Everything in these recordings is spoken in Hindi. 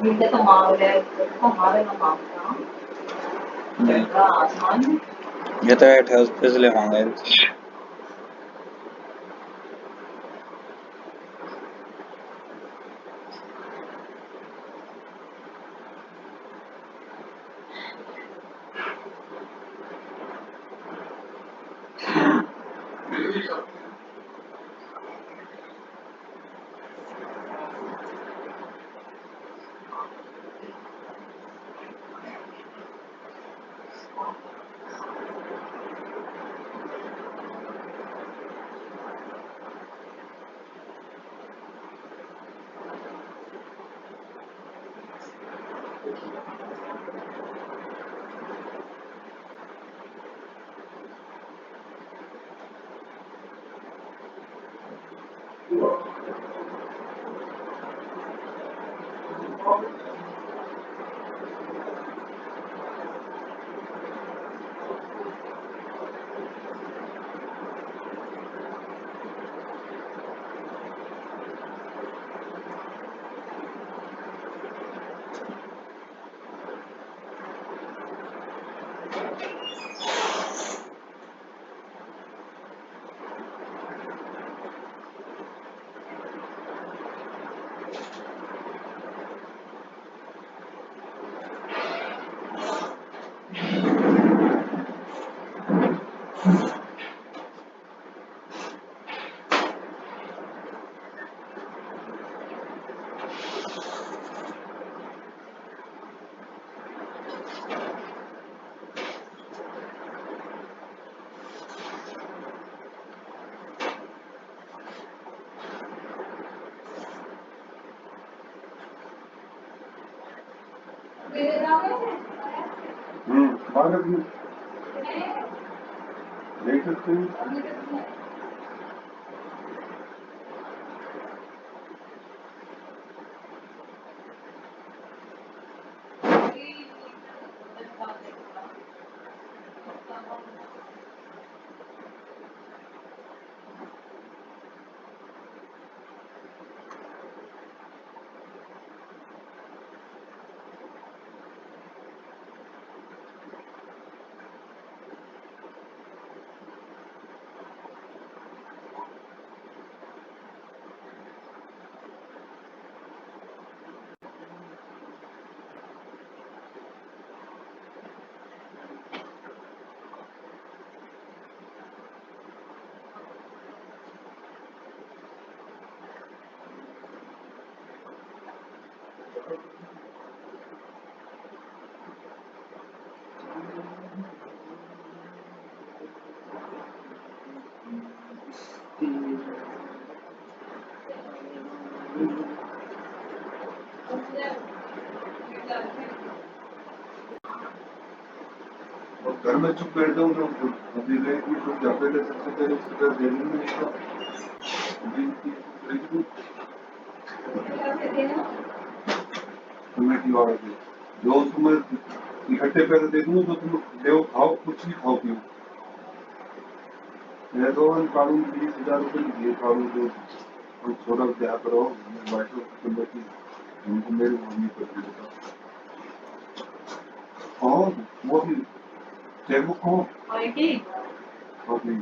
मिलते तो मांग ले तो हमारे ना मांगता बेटा आसमान में ये तो एट है उस पे इसलिए मांगा है। भारत में देख सकते हैं। घर में चुप बैठ जाऊँ तो अभी रहेगी तो क्या पहले सबसे पहले उसका देने में इसका कमेटी वाले थे जो उसमें इकट्ठे पैसे दे दूँ तो तुम ले खाओ कुछ भी खाओ पियो मैं तो कानून 20,000 रुपये दिए कानून जो हम छोटा क्या करो बैठो कमेटी उनको मेरी मम्मी कर देता हाँ वो भी चेकबुक कहो अपनी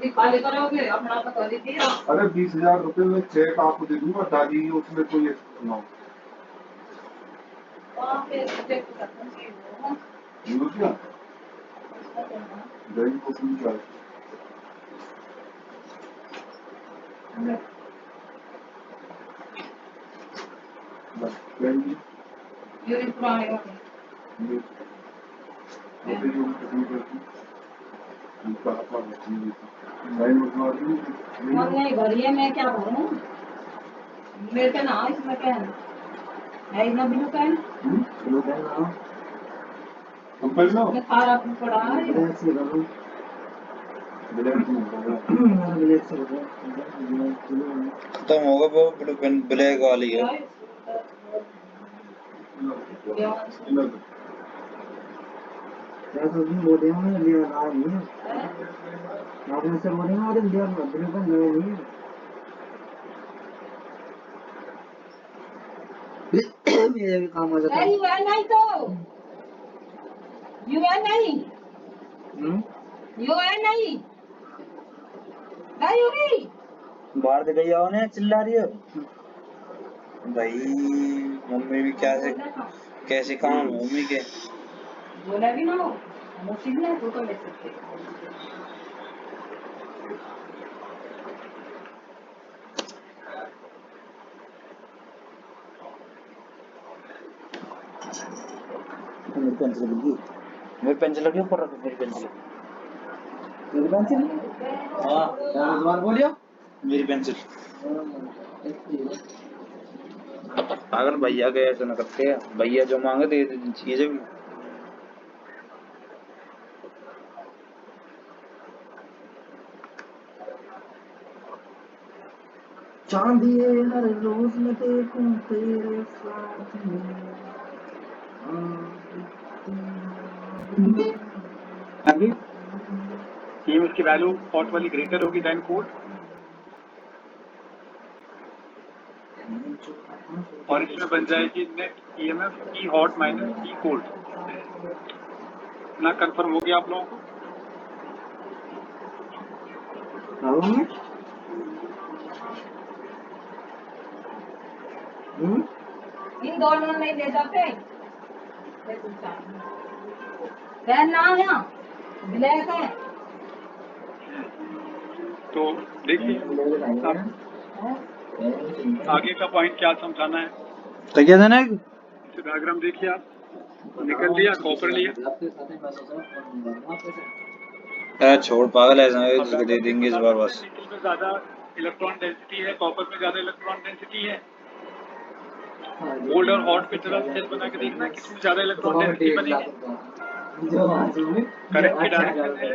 खाली करोगे अपना तो कर दिया। अरे 20,000 रुपये में चेक आपको दे दूंगा दादी उसमें कोई सुनाओ क्या बैंक को सुन क्या नहीं भरिए मैं क्या भरूं मेरे पे ना इसमें क्या है इतना ब्लू पेन मैं खारा पड़ा खत्म होगा वो ब्लू पेन ब्लैक वाली है। आपने से बोले ना और इंडिया में बिल्कुल नहीं है मेरे भी काम आ जाता है यू है नहीं तो यू है नहीं यू है नहीं नहीं होगी बाहर से गई आओ ना चिल्ला रही हो भाई मम्मी भी क्या से कैसे काम है मम्मी के बोला भी ना हो मुश्किल है तो ले सकते मेरी पेंसिल लगी ऊपर रखो मेरी पेंसिल हाँ दोबारा बोलियो मेरी पेंसिल अगर भैया के ऐसे न करते हैं भैया जो मांगे दे देती चीजें भी चांदिए हर रोज मैं देखूं तेरे साथ में आगे EMF की वैल्यू हॉट वाली ग्रेटर होगी देन कोल्ड और इसमें बन जाएगी net EMF E hot minus E cold ना कंफर्म हो गया आप लोगों को इन दोनों नहीं ले जाते पेन ना है ब्लैक है तो देखिए अब आगे का पॉइंट क्या समझाना है तो क्या देना इसे डायग्राम देखिए आप निकल लिया कॉपर लिया छोड़ पागल ऐसा दे देंगे इस बार बस निकल में ज्यादा इलेक्ट्रॉन डेंसिटी है कॉपर में ज्यादा इलेक्ट्रॉन डेंसिटी है गोल्ड और हॉट पे तरह सेल बना के देखना किसमें ज्यादा इलेक्ट्रॉन डेंसिटी बनेगी करंट की डायरेक्शन है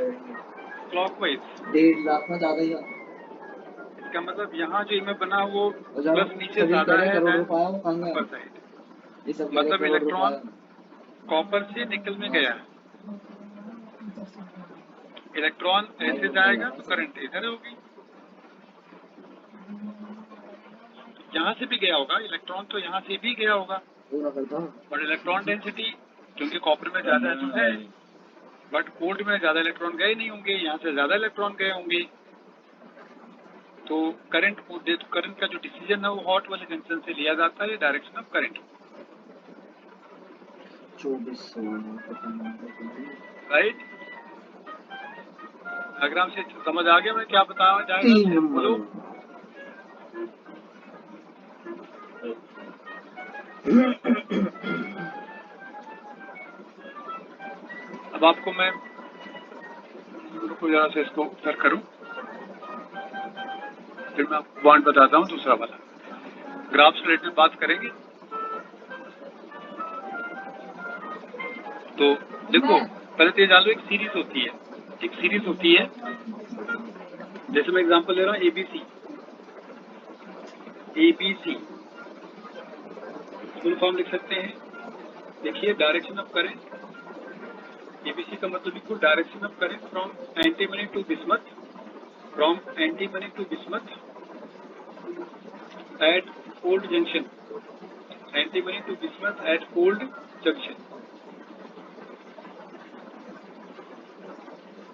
क्लॉकवाइज 1.5 लाख में ज्यादा ही इसका मतलब यहाँ जो इमेज बना वो प्लस नीचे ज्यादा है ऊपर साइड मतलब इलेक्ट्रॉन कॉपर से निकल में गया इलेक्ट्रॉन ऐसे जाएगा तो करंट इधर होगी यहाँ से भी गया होगा इलेक्ट्रॉन तो यहाँ से भी गया होगा और इलेक्ट्रॉन डेंसिटी क्योंकि कॉपर में ज्यादा है तो है बट गोल्ड में ज्यादा इलेक्ट्रॉन गए नहीं होंगे यहाँ से ज्यादा इलेक्ट्रॉन गए होंगे तो करंट का जो डिसीजन है वो हॉट वाले जंक्शन से लिया जाता है direction of current right diagram से समझ आ गया मैं क्या बताया जाएगा बोलो अब आपको मैं जरा से इसको कर करूं फिर मैं आपको पॉइंट बताता हूं दूसरा वाला ग्राफ से रिलेटेड बात करेंगे तो देखो पहले तो ये जान लो एक सीरीज होती है जैसे मैं एग्जांपल ले रहा हूँ ABC फुल फॉर्म लिख सकते हैं देखिए डायरेक्शन ऑफ करंट ABC का मतलब equal direction of current from antimony to bismuth at cold junction antimony to bismuth at cold junction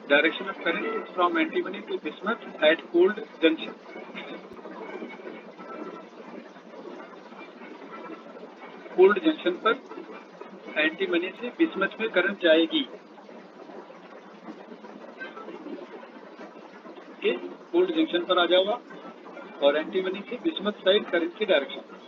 direction of current is from antimony to bismuth at cold junction cold junction पर एंटीमनी से बिस्मथ में करंट जाएगी कोल्ड जंक्शन पर आ जाओगा और एंटीमनी से बिस्मथ साइड करंट की डायरेक्शन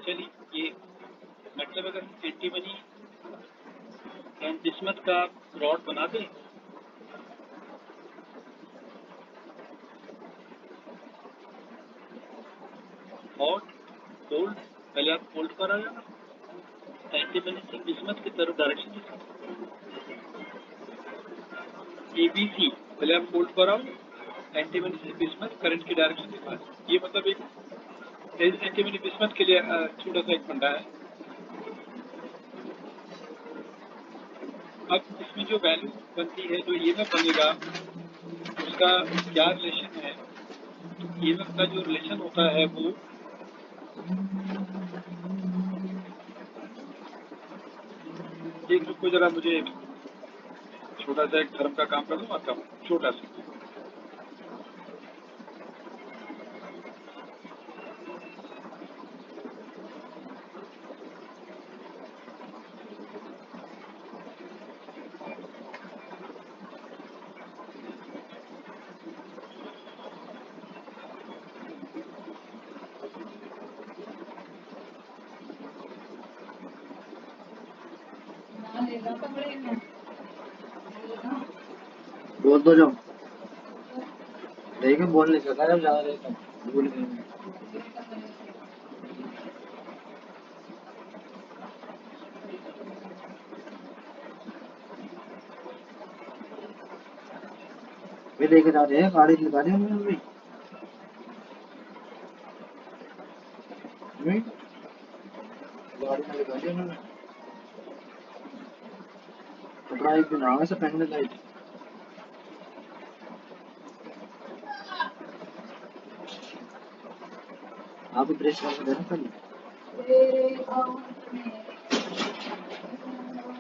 चलिए ये मतलब अगर एंटीमनी एंड बिस्मथ का रॉड बना दें हॉट कोल्ड, पहले आप कोल्ड पर आ जाना, एंटी बेनिफिट बिस्मथ की तरफ डायरेक्शन दिखा, ABC, पहले आप कोल्ड पर आओ, एंटी बेनिफिट बिस्मथ करंट की डायरेक्शन दिखा। ये मतलब एक एंटी बेनिफिट बिस्मथ के लिए छोटा सा एक फंडा है। अब इसमें जो वैल्यू बनती है, जो EMF बनेगा, उसका क्या रिलेशन है? EMF का जो रिलेशन होता है वो एक रुको जरा, मुझे छोटा सा एक धर्म का काम कर दूँ, आता हूँ छोटा सा। ना लेगा तो बड़े बोल दो जो लेकिन बोल नहीं सकता जब ज्यादा रहता हूँ भूल गई मैं। वे लेके जा रहे हैं गाड़ी लगा दी हमने अभी। गाड़ी में लगा दी उन्होंने। कपड़ा एक दिन आगे से पहनने लाइट आप भी प्रेस करके देना पहले।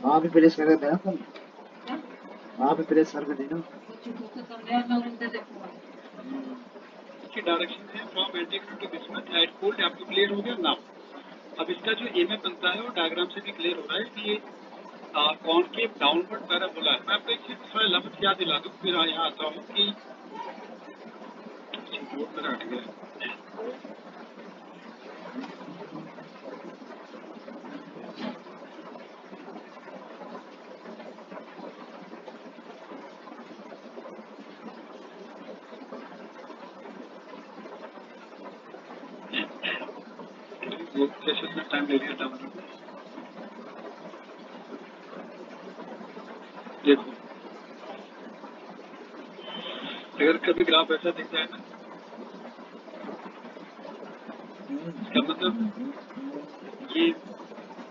आप भी प्रेस करके देना पहले। आप भी प्रेस करके देना। की डायरेक्शन है from antimony to bismuth at cold, आपको क्लियर हो गया ना? अब इसका जो EMF बनता है वो डायग्राम से भी क्लियर हो रहा है कि ये कॉनकेव डाउनवर्ड पैराबोला है। मैं आपको एक चीज थोड़ा लफ्ज याद दिला दूं, फिर यहाँ आता हूँ कि बोर्ड मेरा हट गया। वो सेशन में टाइम ले लिया था मैंने। देखो, अगर कभी ग्राफ ऐसा दिख जाए ना, इसका मतलब ये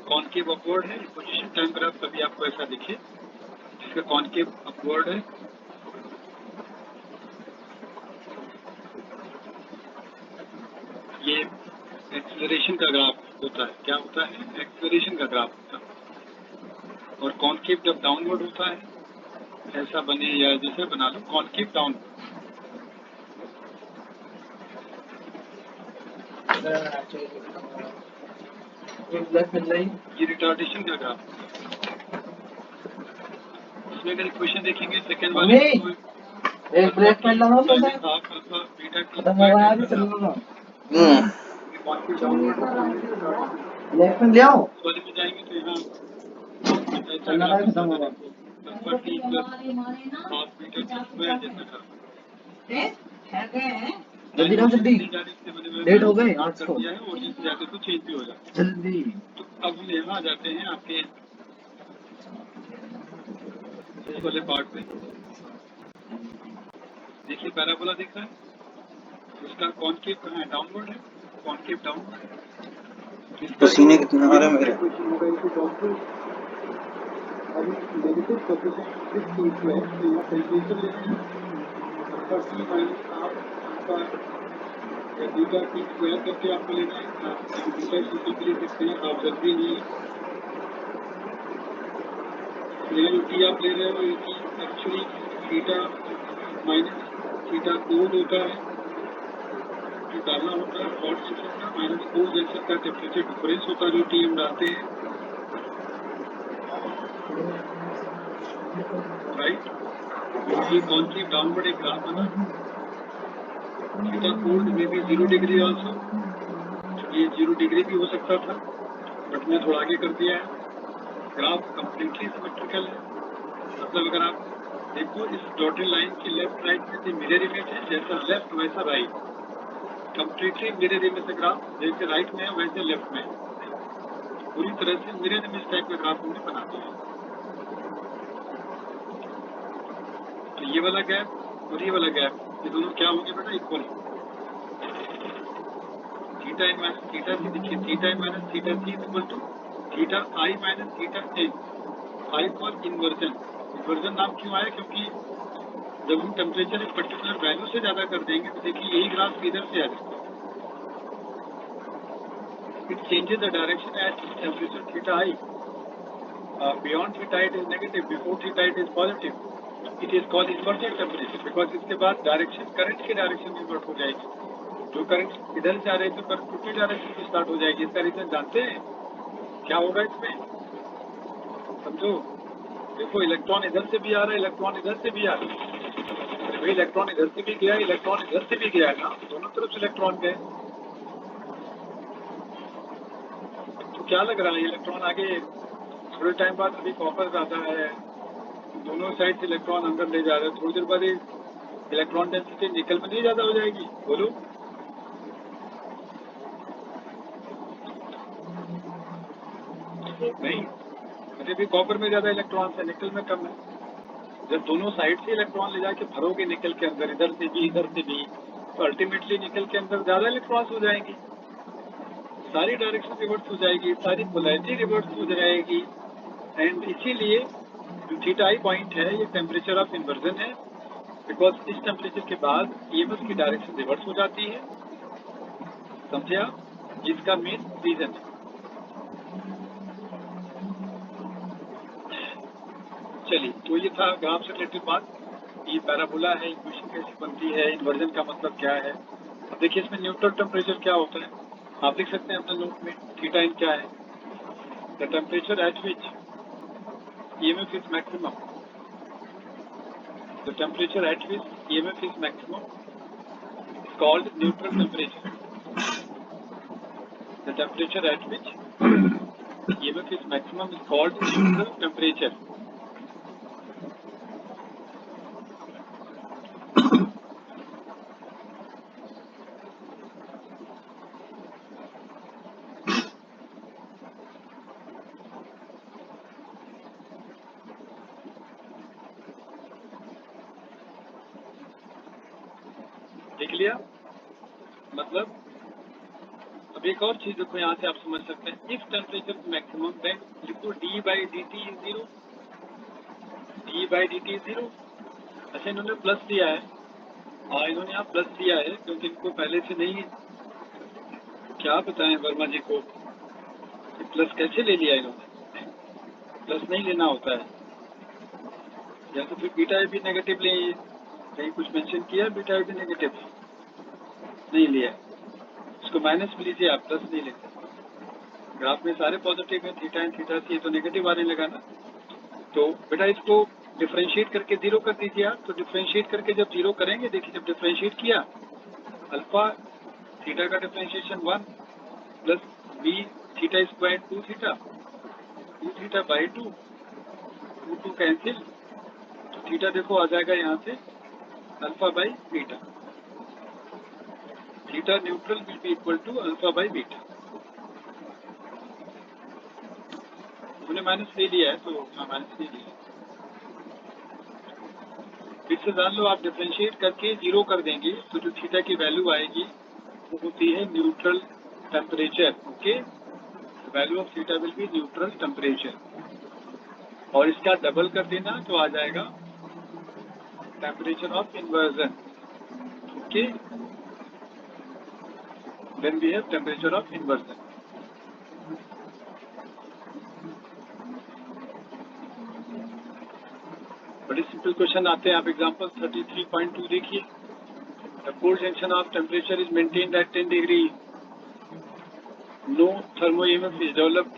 कॉनकेव अपवर्ड है। पोजीशन टाइम ग्राफ कभी आपको ऐसा दिखे जिसका कॉनकेव अपवर्ड है, ये एक्सेलरेशन का ग्राफ होता है। क्या होता है? एक्सेलरेशन का ग्राफ होता है। और कॉनकेव जब डाउनवर्ड होता है, ऐसा बने या जैसे बना लो, कॉनकेव डाउनवर्ड, ये रिटार्डेशन का ग्राफ। इसमें अगर इक्वेशन देखेंगे सेकेंड वाले एक ब्रेक पे लगा तो था हाफ अल्फा बीटा टी खत्म हो गया अभी चलूंगा कॉनकेव डाउनवर्ड लेफ्ट में ले आओ वाले में जाएंगे तो यहाँ चलना था खत्म होगा alpha T plus half beta T square जैसा था। जल्दी ना जल्दी लेट हो गए आज को और जिस जाते तो चेंज भी हो जाता। जल्दी। तो अब हम यहाँ आ जाते हैं आपके इस वाले पार्ट पे। देखिए पैराबोला दिख रहा है, इसका कॉनकेव कहाँ है? डाउनवर्ड है, कॉनकेव डाउनवर्ड। पसीने कितने आ रहे हैं मेरे। नेगेटिव कोएफिशिएंट इस केस में यहाँ टेम्परेचर लेना है, alpha T minus half alpha beta T square करके आपको लेना है। आप बीटा टी को ले सकते हैं, आप जल्दी नहीं। यहाँ जो टी आप ले रहे हो, ये actually theta minus theta cold होता है, जो डालना होता है हॉट जंक्शन का, माइनस कोल्ड जंक्शन का टेम्परेचर डिफरेंस होता है जो टी हम डालते हैं, राइट। ये कॉनकेव डाउनवर्ड एक ग्राफ बना, थीटा कोल्ड में भी 0 डिग्री ऑल्सो, ये 0 डिग्री भी हो सकता था, बट मैं थोड़ा आगे कर दिया है। ग्राफ कम्प्लीटली सिमेट्रिकल है, मतलब अगर आप देखो इस डॉटेड लाइन की लेफ्ट राइट में से मिरर इमेज है, जैसा लेफ्ट वैसा right. Completely mirror image graph, जैसे राइट में है वैसे लेफ्ट में है। पूरी तरह से मिरर इमेज टाइप का ग्राफ हमने बना दिया है। तो ये वाला गैप और ये वाला गैप, ये दोनों क्या होंगे बेटा? Equal. Theta in minus theta C, देखिए theta in minus theta C is equal to theta I minus theta N. I for inversion. Inversion नाम क्यों आया? क्योंकि जब हम टेम्परेचर एक पर्टिकुलर वैल्यू से ज्यादा कर देंगे तो देखिए यही ग्राफ इधर से आ जाएगा। It changes the direction at temperature theta I. Beyond theta it is negative, before theta it is positive. It is called inverted temperature, because इसके बाद डायरेक्शन करंट की डायरेक्शन इन्वर्ट हो जाएगी। जो करंट इधर से आ रही थी करंट दूसरी डायरेक्शन से स्टार्ट हो जाएगी। इसका रीजन जानते हैं क्या होगा इसमें? समझो, देखो इलेक्ट्रॉन इधर से भी आ रहा है, इलेक्ट्रॉन इधर से भी आ रहा है। भाई इलेक्ट्रॉन इधर से भी गया, इलेक्ट्रॉन इधर से भी गया है ना, दोनों तरफ से इलेक्ट्रॉन गए। तो क्या लग रहा है? इलेक्ट्रॉन आगे थोड़े टाइम बाद अभी कॉपर जाता है, दोनों साइड से इलेक्ट्रॉन अंदर ले जा रहे हैं, थोड़ी देर बाद इलेक्ट्रॉन डेंसिटी निकल में नहीं ज्यादा हो जाएगी? बोलो। नहीं, अभी भी कॉपर में ज्यादा इलेक्ट्रॉन है, निकल में कम है। जब दोनों साइड से इलेक्ट्रॉन ले जाके भरोगे निकल के अंदर, इधर से भी इधर से भी, तो अल्टीमेटली निकल के अंदर ज्यादा इलेक्ट्रॉन्स हो जाएंगी, सारी डायरेक्शन रिवर्स हो जाएगी, सारी पोलैरिटी रिवर्स हो जाएगी। एंड इसीलिए जो थीटा आई पॉइंट है ये टेम्परेचर ऑफ इन्वर्जन है, बिकॉज इस टेम्परेचर के बाद ईएमएफ की डायरेक्शन रिवर्स हो जाती है। समझे आप? जिसका मेन रीजन है। चलिए, तो ये था ग्राफ से रिलेटेड बात। ये पैराबोला है, इक्वेशन कैसे बनती है, इन्वर्जन का मतलब क्या है। अब देखिए इसमें न्यूट्रल टेम्परेचर क्या होता है, आप देख सकते हैं अपने नोट में। थीटा इन क्या है? The temperature at which EMF is maximum. The temperature at which EMF is maximum is called neutral temperature. The temperature at which EMF is maximum is called neutral temperature. देख लिया? मतलब अब एक और चीज देखो, यहाँ से आप समझ सकते हैं। इफ टेम्परेचर मैक्सिमम देन लिखो D by D T is zero. D by D T is zero. अच्छा, इन्होंने प्लस दिया है। हाँ, इन्होंने यहाँ प्लस दिया है क्योंकि इनको पहले से नहीं, क्या बताएं वर्मा जी को कि प्लस कैसे ले लिया इन्होंने। प्लस नहीं लेना होता है, या तो फिर बीटा भी नेगेटिव ले। कहीं कुछ मेंशन किया बीटा भी नेगेटिव नहीं लिया, इसको माइनस भी लीजिए आप, प्लस नहीं लेते। ग्राफ में सारे पॉजिटिव है, थीटा एंड थीटा सी, तो नेगेटिव आने लगा ना। तो बेटा इसको डिफरेंशिएट करके जीरो कर दीजिए आप। तो डिफरेंशिएट करके जब जीरो करेंगे, देखिए जब डिफरेंशिएट किया, अल्फा थीटा का differentiation 1 plus B theta square 2 theta by 2 cancel. तो थीटा देखो आ जाएगा यहाँ से alpha by beta. Theta neutral will be equal to alpha by beta. हमने माइनस ले लिया है तो माइनस ले लिया। फिर से जान लो, आप डिफरेंशिएट करके जीरो कर देंगे तो जो थीटा की वैल्यू आएगी वो होती है neutral temperature. Okay, value of theta will be neutral temperature, और इसका डबल कर देना तो आ जाएगा temperature of inversion. Okay, then we have temperature of inversion. बड़े सिंपल क्वेश्चन आते हैं। आप एग्जांपल 33.2 देखिए। The cold junction of temperature is maintained at 10 degree. No thermo EMF is developed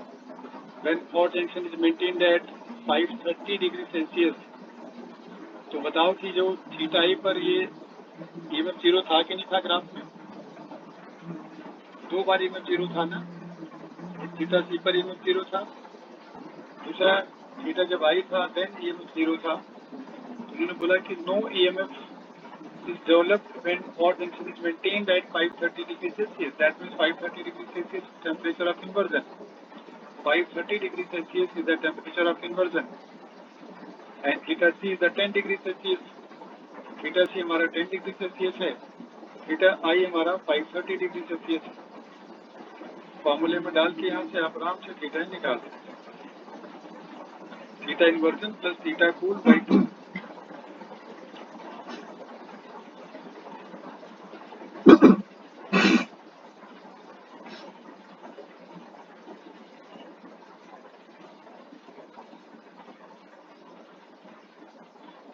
when hot junction is maintained at 530 degree Celsius. तो बताओ कि जो थीटा आई पर ये ईएमएफ जीरो था कि नहीं था ग्राफ में? 2 बार ईएमएफ जीरो था ना। थीटा सी पर ईएमएफ जीरो था, दूसरा थीटा जब आई था देन ईएमएफ जीरो था। तो उन्होंने बोला कि no EMF is developed when hot junction is maintained at 530 degrees Celsius. That means 530 degrees Celsius temperature of inversion. 530 degrees Celsius is the temperature of inversion. And theta C is the 10 degrees Celsius. Theta सी हमारा 10 डिग्री सेल्सियस है, थीटा आई हमारा 530 डिग्री सेल्सियस है। फॉर्मूले में डाल के यहाँ से आप आराम से थीटा निकाल सकते हैं। Theta inversion plus theta cool by 2।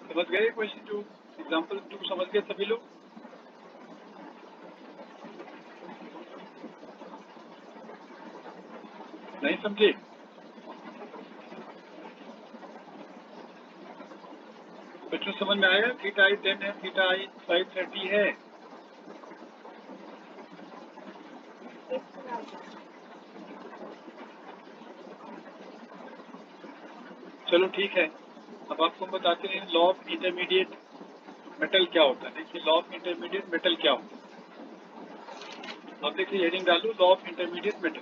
समझ गए क्वेश्चन 2? एग्जाम्पल 2 समझ गए सभी लोग? नहीं समझे? बच्चों समझ में आया? थीटा आई 10 है, थीटा आई 530 है। चलो ठीक है, अब आपको बताते हैं लॉ ऑफ इंटरमीडिएट मेटल क्या होता है। देखिए लॉ ऑफ इंटरमीडिएट मेटल क्या होता है। अब देखिए हेडिंग डालू लॉ ऑफ इंटरमीडिएट मेटल।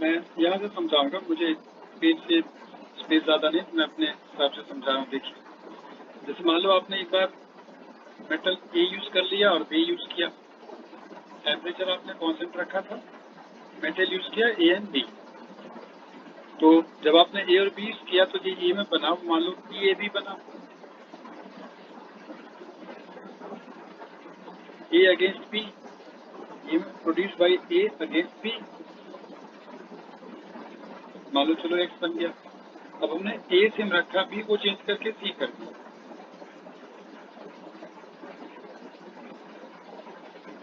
मैं यहाँ से समझाऊंगा, मुझे पेज से स्पेस ज़्यादा नहीं, मैं अपने हिसाब से समझा रहा हूँ। देखिए जैसे मान लो आपने एक बार मेटल ए यूज़ कर लिया और बी यूज़ किया, टेम्परेचर आपने कांस्टेंट रखा था, मेटल यूज़ किया ए एंड बी। तो जब आपने ए और बी यूज़ किया तो ये ए में बना, मान लो बी ए बी बना, A against B, A produce by A against B, मान लो चलो एक्स बन गया। अब हमने ए सिम रखा, बी को चेंज करके सी कर दिया।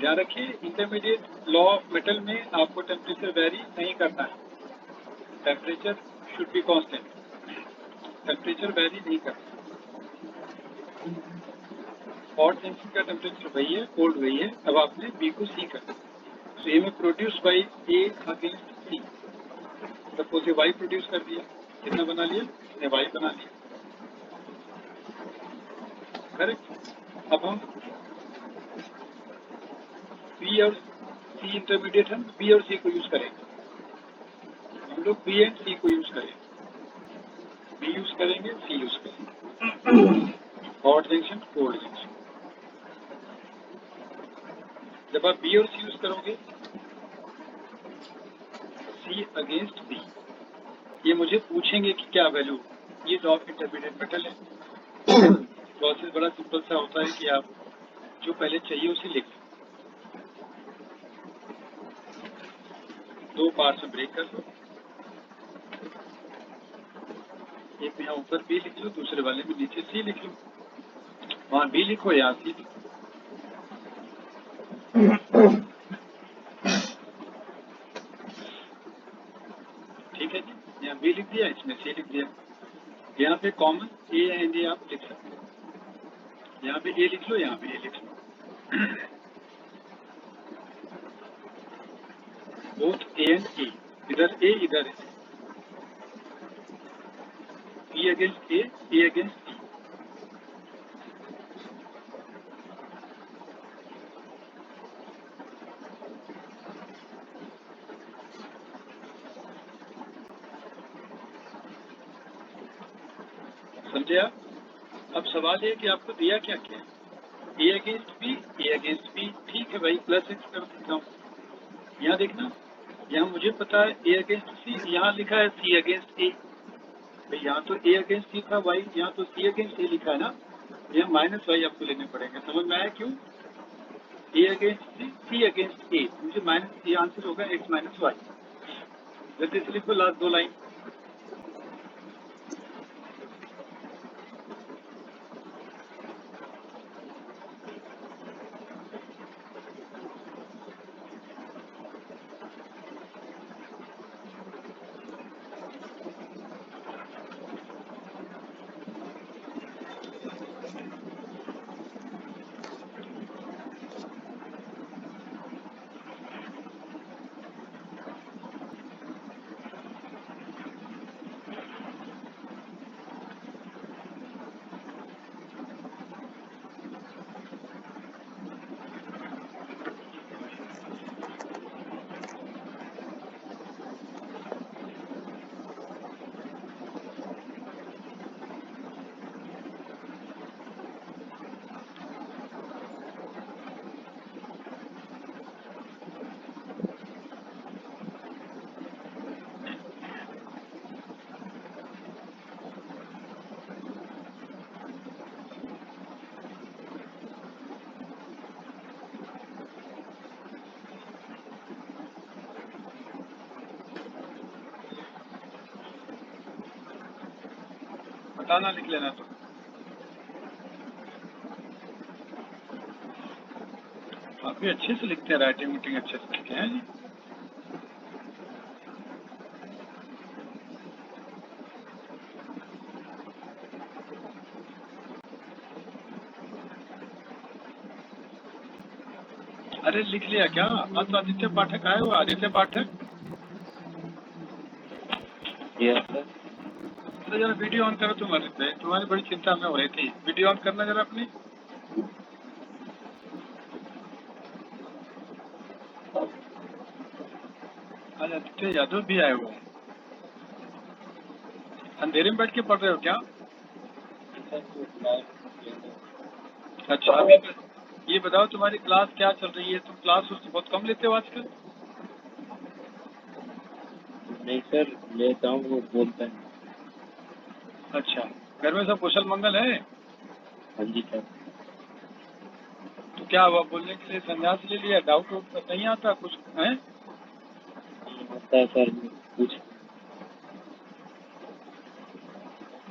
ध्यान रखिए इंटरमीडिएट लॉ ऑफ मेटल में आपको टेम्परेचर वेरी नहीं करना है, temperature should be constant, temperature vary नहीं करना। हॉट जंक्शन का टेम्परेचर वही है, कोल्ड वही है। अब आपने बी को सी कर दिया, तो ए में produce by A against C. Suppose ये वाई प्रोड्यूस कर दिया, कितना बना लिया? इसने वाई बना लिया, करेक्ट। अब हम बी और सी इंटरमीडिएट, हम बी और सी को यूज करेंगे। हम लोग बी एंड सी को यूज करेंगे, बी यूज करेंगे, सी यूज करेंगे। Hot junction, cold junction. जब आप बी और सी यूज करोगे, सी अगेंस्ट बी, ये मुझे पूछेंगे कि क्या वैल्यू, ये लॉ ऑफ इंटरमीडिएट मेटल है। प्रोसेस बड़ा सिंपल सा होता है कि आप जो पहले चाहिए उसे लिख लो, 2 पार्ट्स में ब्रेक कर लो, एक में यहाँ ऊपर बी लिख लो, दूसरे वाले में नीचे सी लिख लो। वहाँ बी लिखो, यहाँ सी लिखो। ठीक है जी, यहाँ बी लिख दिया, इसमें सी लिख दिया। यहाँ पे कॉमन ए एंड ए आप लिख सकते हो, यहाँ पे ए लिख लो, यहाँ पे ए लिख लो। बोथ ए एंड ए, इधर ए इधर A, B against A against B. समझे आप? अब सवाल है कि आपको दिया क्या क्या है, ए अगेंस्ट बी, ए अगेंस्ट बी। ठीक है भाई, प्लस एक्स कर देता हूँ। यहाँ देखना, यहाँ मुझे पता है ए अगेंस्ट सी, यहाँ लिखा है सी अगेंस्ट ए। भाई यहाँ तो ए अगेंस्ट सी था वाई, यहाँ तो सी अगेंस्ट ए लिखा है ना, यहाँ माइनस वाई आपको लेने पड़ेंगे। समझ में आया क्यों? ए अगेंस्ट सी, सी अगेंस्ट ए, मुझे माइनस, ये आंसर होगा एक्स माइनस वाई। जैसे इसे लिखो लास्ट 2 लाइन। बताना, लिख लेना। तो काफी अच्छे से लिखते हैं, राइटिंग मीटिंग अच्छे से लिखते हैं जी। अरे लिख लिया क्या? आज तो आदित्य पाठक आए हुआ। आदित्य पाठक, यस सर। तो जरा वीडियो ऑन करो तुम आदित्य, तुम्हारी बड़ी चिंता में हो रही थी। वीडियो ऑन करना जरा अपनी। आज आदित्य यादव भी आए हुए हैं। अंधेरे में बैठ के पढ़ रहे हो क्या? अच्छा, अभी ये बताओ तुम्हारी क्लास क्या चल रही है? तुम क्लास बहुत कम लेते हो आजकल। नहीं सर, लेता हूँ, वो बोलता है। अच्छा, घर में सब कुशल मंगल है? हाँ जी सर। तो क्या हुआ, बोलने के लिए संन्यास ले लिया? डाउट नहीं आता कुछ है? आता है सर, कुछ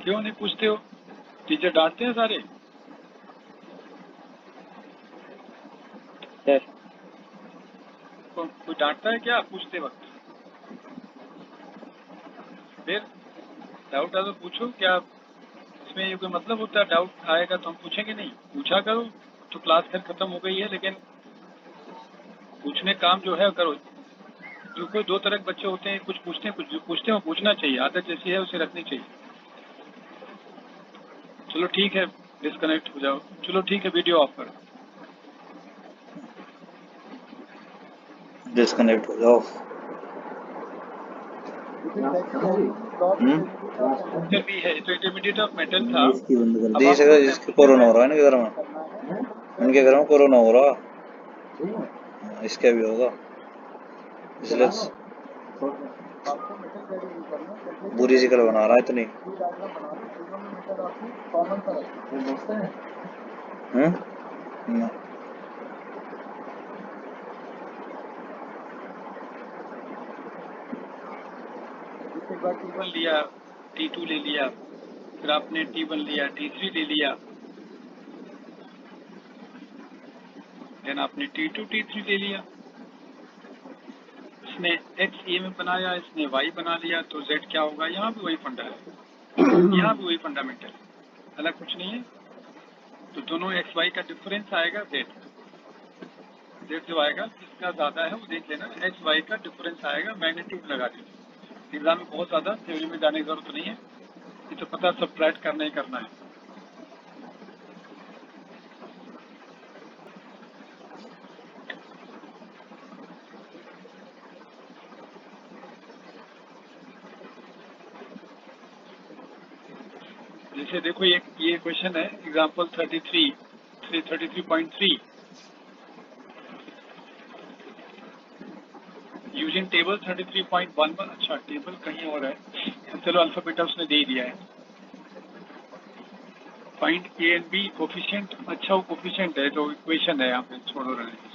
क्यों नहीं पूछते हो? टीचर डांटते हैं सारे? सर। कोई डांटता है क्या पूछते वक्त? फिर डाउट आ तो पूछो। क्या इसमें ये कोई मतलब होता है? डाउट आएगा तो हम पूछेंगे नहीं? पूछा करो। तो क्लास खैर खत्म हो गई है, लेकिन पूछने काम जो है करो। जो कोई दो तरह के बच्चे होते हैं, कुछ पूछते हैं, कुछ जो पूछते हैं वो पूछना चाहिए। आदत जैसी है उसे रखनी चाहिए। चलो ठीक है, डिस्कनेक्ट हो जाओ। चलो ठीक है, वीडियो ऑफ करो। डिस्कनेक्ट हो जाओ। मेंटल भी है तो इंटरमीडिएट ऑफ मेंटल था। इसकी बंद कर अब दी। इसका जिसके कोरोना हो रहा है इनके घर में, इनके घर में कोरोना हो रहा, इसका भी होगा, इसलिए बुरी शिकल बना रहा है इतनी। ना। T1 लिया, T2 ले लिया, फिर आपने T1 लिया, T3 ले लिया, देन आपने T2 T3 ले लिया। इसने X A में बनाया, इसने Y बना लिया, तो Z क्या होगा? यहाँ भी वही फंडा है, यहाँ भी वही फंडामेंटल, अलग कुछ नहीं है। तो दोनों एक्स वाई का डिफरेंस आएगा जेड। जेड जो आएगा जिसका ज्यादा है वो देख लेना, एक्स वाई का डिफरेंस आएगा, मैग्नीट्यूड लगा देना। एग्जाम में बहुत ज्यादा थ्योरी में जाने की जरूरत नहीं है, ये तो पता सबट्रैक्ट करना ही करना है। जैसे देखो ये क्वेश्चन है, एग्जाम्पल 33.3 यूजिंग टेबल 33.11। अच्छा, टेबल कहीं और है, चलो अल्फाबेटा उसने दे दिया है। Find A and B coefficient. अच्छा, वो कोफिशिएंट है तो इक्वेशन है, यहाँ पे छोड़ो रहने।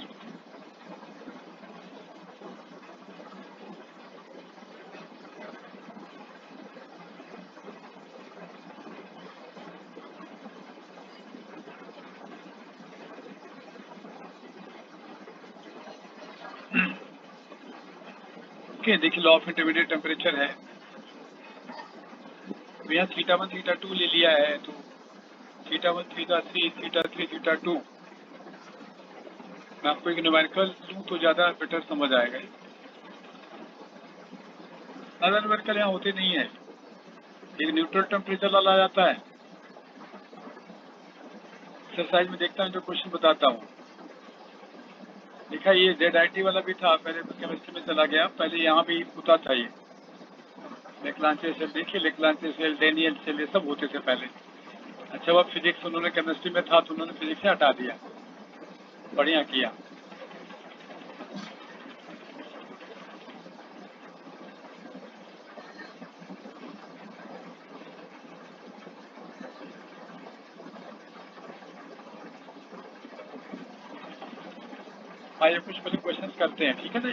ओके, देखिए लॉ ऑफ इंटरमीडिएट टेम्परेचर है। यहाँ θ1 θ2 ले लिया है, तो θ1 θ3 θ3 θ2। मैं आपको एक न्यूमेरिकल लूँ तो ज़्यादा बेटर समझ आएगा। ज़्यादा न्यूमेरिकल यहाँ होते नहीं है, एक न्यूट्रल टेम्परेचर वाला आ जाता है। एक्सरसाइज में देखता हूँ जो क्वेश्चन बताता हूँ। देखा, ये ZIT वाला भी था, पहले केमिस्ट्री में चला गया, पहले यहाँ भी होता था ये। लेक्लांचे सेल, देखिए लेक्लांचे सेल, डेनियल सेल, ये सब होते थे पहले। अच्छा, वो फिजिक्स उन्होंने केमिस्ट्री में था तो उन्होंने फिजिक्स से हटा दिया, बढ़िया किया। आइए कुछ पहले क्वेश्चन करते हैं, ठीक है ना।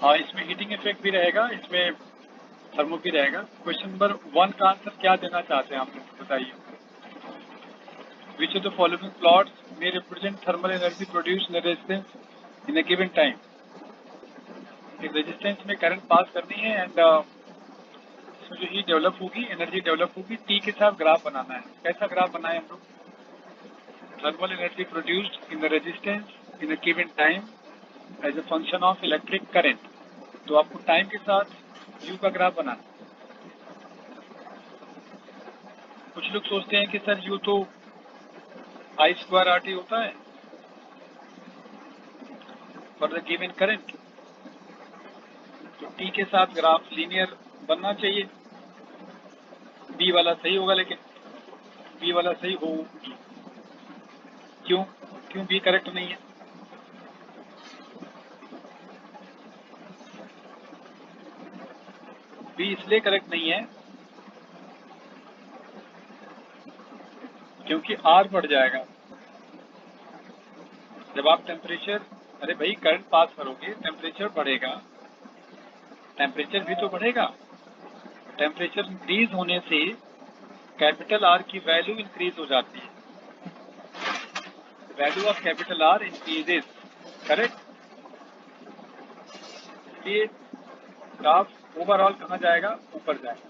हाँ, इसमें हीटिंग इफेक्ट भी रहेगा, इसमें थर्मो भी रहेगा। क्वेश्चन नंबर 1 का आंसर क्या देना चाहते हैं आप लोग बताइए। Which of the following plots may represent thermal energy produce in resistance in a given time. एक रेजिस्टेंस में करंट पास करनी है एंड इसमें जो हीट डेवलप होगी, एनर्जी डेवलप होगी, टी के साथ ग्राफ बनाना है। कैसा ग्राफ बनाए हम लोग? Thermal energy produced in the resistance in a given time as a function of electric current. तो आपको टाइम के साथ यू का ग्राफ बनाना। कुछ लोग सोचते हैं कि सर यू तो आई स्क्वायर आर टी होता है फॉर द गिवन करंट, तो टी के साथ ग्राफ लीनियर बनना चाहिए। बी वाला सही होगा, लेकिन बी वाला सही हो क्यों? क्यों बी करेक्ट नहीं है? बी इसलिए करेक्ट नहीं है क्योंकि आर बढ़ जाएगा जब आप टेम्परेचर, अरे भाई करंट पास करोगे टेम्परेचर बढ़ेगा, टेम्परेचर भी तो बढ़ेगा। टेम्परेचर इंक्रीज होने से कैपिटल आर की वैल्यू इंक्रीज हो जाती है। Value of capital R increases, correct. ये ग्राफ ओवरऑल कहाँ जाएगा? ऊपर जाएगा।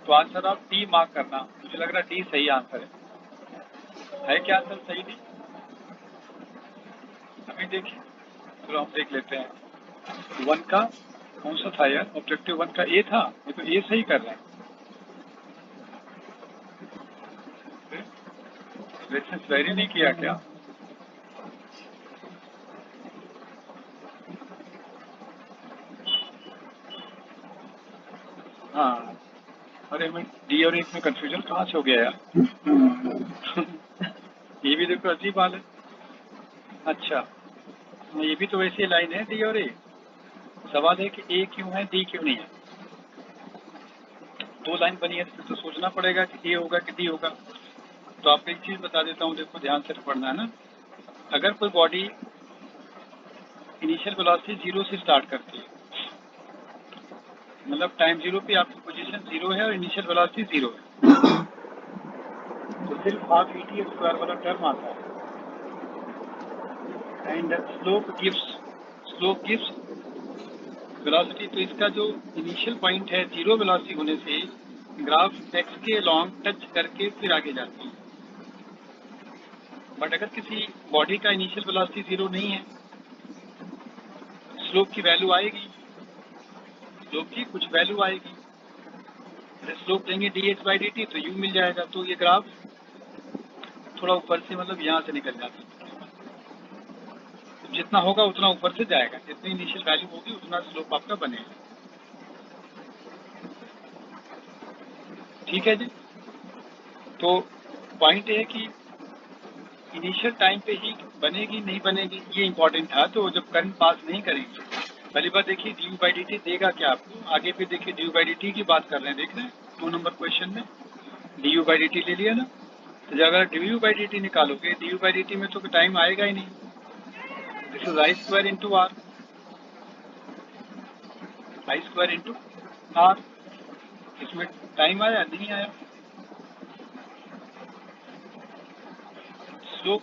तो आंसर आप डी मार्क करना। मुझे लग रहा है डी सही आंसर है क्या आंसर सही? नहीं अभी देखिए, चलो हम देख लेते हैं। 1 का कौन सा था यार? ऑब्जेक्टिव 1 का ए था, ये तो ए सही कर रहे हैं। रेफरेंस वेरी नहीं किया क्या? हाँ, अरे मैं डी और एक में कंफ्यूजन कहाँ से हो गया यार? ये भी देखो अजीब हाल है। अच्छा, ये भी तो वैसी लाइन है डी और ए। सवाल है कि ए क्यों है, डी क्यों नहीं है? दो लाइन बनी है तो सोचना पड़ेगा कि ए होगा कि डी होगा। तो आपको एक चीज बता देता हूँ, देखो ध्यान से पढ़ना है ना। अगर कोई बॉडी इनिशियल वेलोसिटी 0 से स्टार्ट करती है, मतलब टाइम 0 पे आपकी पोजीशन 0 है और इनिशियल वेलोसिटी 0 है, तो सिर्फ हाफ ईटी स्क्वायर वाला टर्म आता है। And slope gives velocity. तो इसका जो इनिशियल पॉइंट है 0 वेलोसिटी होने से ग्राफ एक्स के लॉन्ग टच करके फिर आगे जाती है। बट अगर किसी बॉडी का इनिशियल वेलोसिटी 0 नहीं है, स्लोप की वैल्यू आएगी, स्लोप की कुछ वैल्यू आएगी। स्लोप देंगे dh/dt तो u मिल जाएगा। तो ये ग्राफ थोड़ा ऊपर से, मतलब यहाँ से निकल जाता है। जितना होगा उतना ऊपर से जाएगा, जितनी इनिशियल वैल्यू होगी उतना स्लोप आपका बनेगा। ठीक है जी। तो पॉइंट है कि इनिशियल टाइम पे ही बनेगी नहीं बनेगी, ये इंपॉर्टेंट था। तो जब करंट पास नहीं करेंगे, पहली बार देखिए du/dt देगा क्या आपको। आगे फिर देखिए du/dt की बात कर रहे हैं, देख रहे हैं 2 नंबर क्वेश्चन में du/dt ले लिया ना। तो जब अगर du/dt निकालोगे, du/dt में तो टाइम आएगा ही नहीं। This is I² into R, I² into R. इसमें टाइम आया नहीं आया। स्लोप,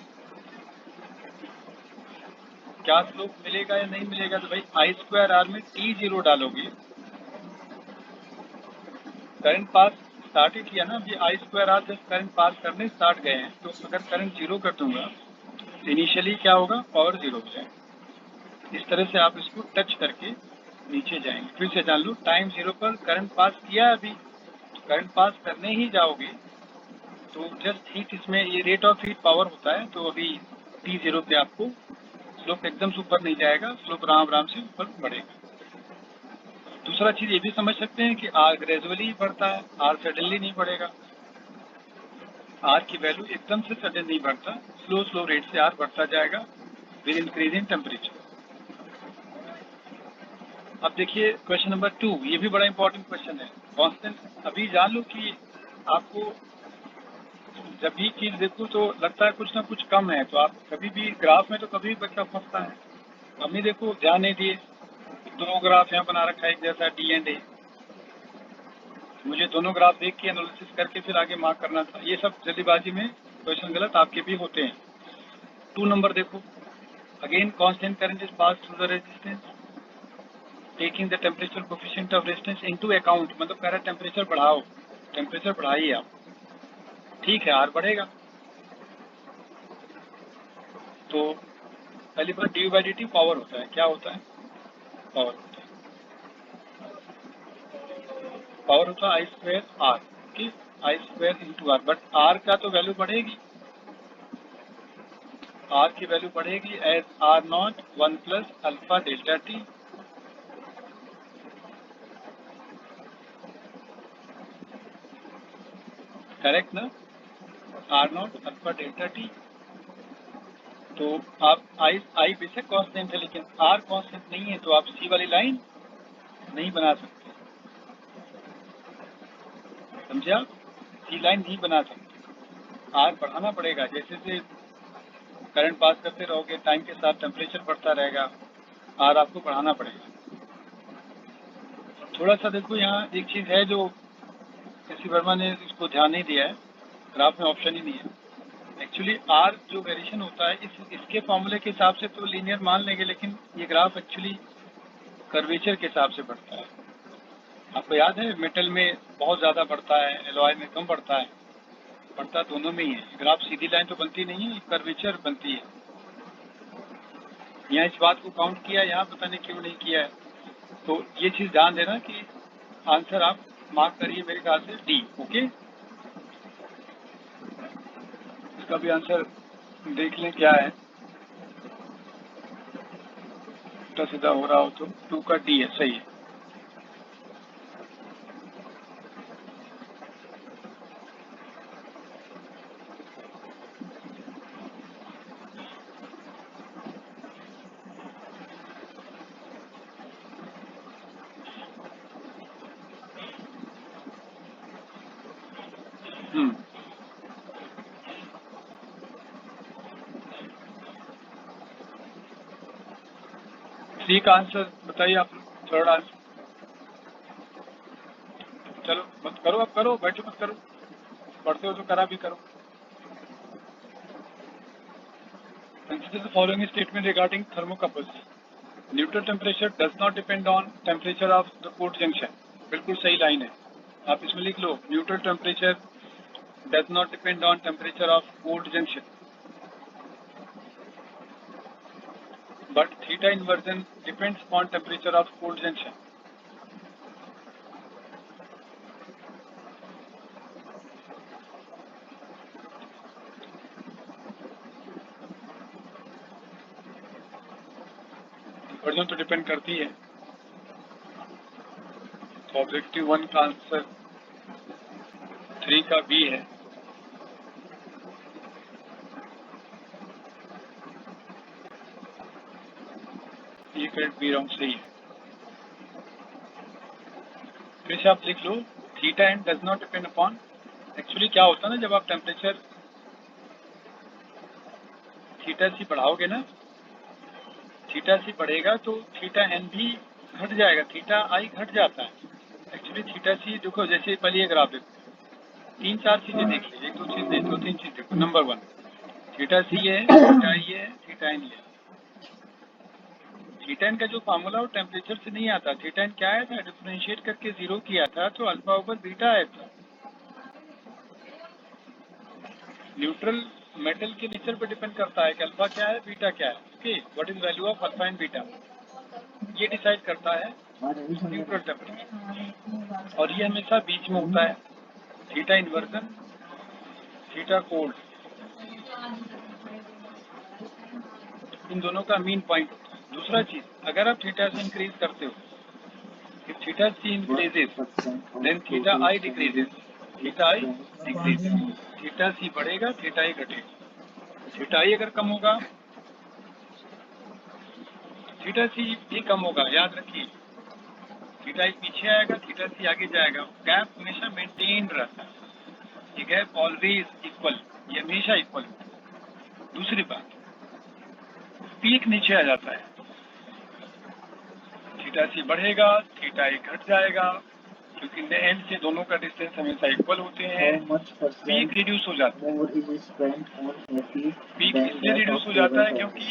क्या स्लोप मिलेगा या नहीं मिलेगा? तो भाई I² में t0 डालोगे, करंट पास स्टार्ट ही किया ना। ये I² जब करंट पास करने स्टार्ट गए हैं, तो अगर करंट 0 कर दूंगा तो इनिशियली क्या होगा? पावर 0 हो जाएगा। इस तरह से आप इसको टच करके नीचे जाएंगे। फिर से जान लो, टाइम 0 पर करंट पास किया है, अभी करंट पास करने ही जाओगे तो जस्ट हीट, इसमें ये रेट ऑफ हीट पावर होता है। तो अभी t0 पे आपको स्लोप एकदम से ऊपर नहीं जाएगा, स्लोप आराम से ऊपर बढ़ेगा। दूसरा चीज ये भी समझ सकते हैं कि आर ग्रेजुअली बढ़ता है, आर सडनली नहीं बढ़ेगा। आर की वैल्यू एकदम से सडन नहीं बढ़ता, स्लो रेट से आर बढ़ता जाएगा विद इंक्रीजिंग टेम्परेचर। अब देखिए क्वेश्चन नंबर 2, ये भी बड़ा इंपॉर्टेंट क्वेश्चन है। कांस्टेंट, अभी जान लो कि आपको जब भी चीज देखो तो लगता है कुछ ना कुछ कम है, तो आप कभी भी ग्राफ में तो कभी भी बच्चा फंसता है। हमने देखो ध्यान नहीं दिए, दोनों ग्राफ यहाँ बना रखा है एक जैसा डी एंड ए। मुझे दोनों ग्राफ देख के एनालिसिस करके फिर आगे मार्क करना था। ये सब जल्दीबाजी में क्वेश्चन गलत आपके भी होते हैं। 2 नंबर देखो, again constant current is pass through the resistance taking the temperature coefficient of resistance into account. मतलब कह रहा है टेम्परेचर बढ़ाओ, टेम्परेचर बढ़ाइए आप, ठीक है, आर बढ़ेगा। तो पहली बार D by D T power होता है, क्या होता है, पावर होता है, पावर होता है I square R, okay, I square into R. But R का तो वैल्यू बढ़ेगी, आर की वैल्यू बढ़ेगी as R naught 1 plus alpha delta T. Correct ना, R naught alpha delta T. तो आप आई बेशक कांस्टेंट है लेकिन आर कांस्टेंट नहीं है, तो आप सी वाली लाइन नहीं बना सकते, समझे आप, सी लाइन नहीं बना सकते, आर बढ़ाना पड़ेगा। जैसे जैसे करंट पास करते रहोगे टाइम के साथ टेम्परेचर बढ़ता रहेगा, आर आपको बढ़ाना पड़ेगा। थोड़ा सा देखो यहाँ एक चीज है जो किसी वर्मा ने इसको ध्यान नहीं दिया है, ग्राफ में ऑप्शन ही नहीं है। एक्चुअली आर जो वेरिएशन होता है इसके फॉर्मूले के हिसाब से तो लीनियर मान लेंगे, लेकिन ये ग्राफ एक्चुअली कर्वेचर के हिसाब से बढ़ता है। आपको याद है मेटल में बहुत ज़्यादा बढ़ता है, एलॉय में कम बढ़ता है, बढ़ता दोनों में ही है। ग्राफ सीधी लाइन तो बनती नहीं है, कर्वेचर बनती है। यहाँ इस बात को काउंट किया, यहाँ पता नहीं क्यों नहीं किया है। तो ये चीज़ ध्यान देना कि आंसर आप मार्क करिए मेरे ख्याल से डी, ओके। इसका भी आंसर देख लें क्या है, उल्टा सीधा हो रहा हो तो 2 का डी है, सही है। सी का आंसर बताइए आप, थर्ड आंसर। चलो मत करो, अब करो, बैठो मत करो, पढ़ते हो तो करा भी करो। Consider the following statement regarding thermocouples. Neutral temperature does not depend on temperature of the cold junction. बिल्कुल सही लाइन है, आप इसमें लिख लो, neutral temperature does not depend on temperature of cold junction, but theta inversion depends on temperature of cold junction. Inversion तो डिपेंड करती है। तो ऑब्जेक्टिव 1 का आंसर 3 का बी है। ये करेक्ट बी राउंड सही है। फिर से आप लिख लो, theta and does not depend upon. Actually क्या होता है ना, जब आप टेम्परेचर थीटा सी बढ़ाओगे ना, थीटा सी बढ़ेगा तो थीटा एन भी घट जाएगा, थीटा आई घट जाता है। एक्चुअली थीटा सी देखो, जैसे पहले ये ग्राफ देखो, 3-4 चीजें देख लीजिए, 1 2 चीज देख, 2-3 चीज देखो। नंबर 1 थीटा सी है, थीटा आई है, थीटा एन है। थीटा एन का जो फार्मूला वो टेम्परेचर से नहीं आता। थीटा एन क्या आया था, डिफरेंशिएट करके 0 किया था तो अल्फा ऊपर बीटा आया था। न्यूट्रल मेटल के नेचर पे डिपेंड करता है कि अल्फा क्या है, बीटा क्या है, okay. What is value of alpha and beta, ये डिसाइड करता है न्यूट्रल टेम्परेचर, और ये हमेशा बीच में होता है। थीटा इन्वर्जन, थीटा कोल्ड, इन दोनों का मीन पॉइंट होता है। दूसरा चीज, अगर आप थीटा से इंक्रीज करते हो, if theta c increases then theta i decreases, theta i decreases, theta c बढ़ेगा, theta i घटेगा। theta i अगर कम होगा थीटा सी भी कम होगा, याद रखिए। थीटा आई पीछे आएगा, थीटा सी आगे जाएगा, गैप हमेशा मेंटेन रहता है। ये गैप ऑलवेज इक्वल, ये हमेशा इक्वल। दूसरी बात, पीक नीचे आ जाता है, थीटा सी बढ़ेगा, थीटा ए घट जाएगा, क्योंकि एंड से दोनों का डिस्टेंस हमेशा इक्वल होते How हैं। much पीक percent रिड्यूस हो जाता है। more is spent on AC peak than इसलिए that रिड्यूस of हो जाता table है tennis? क्योंकि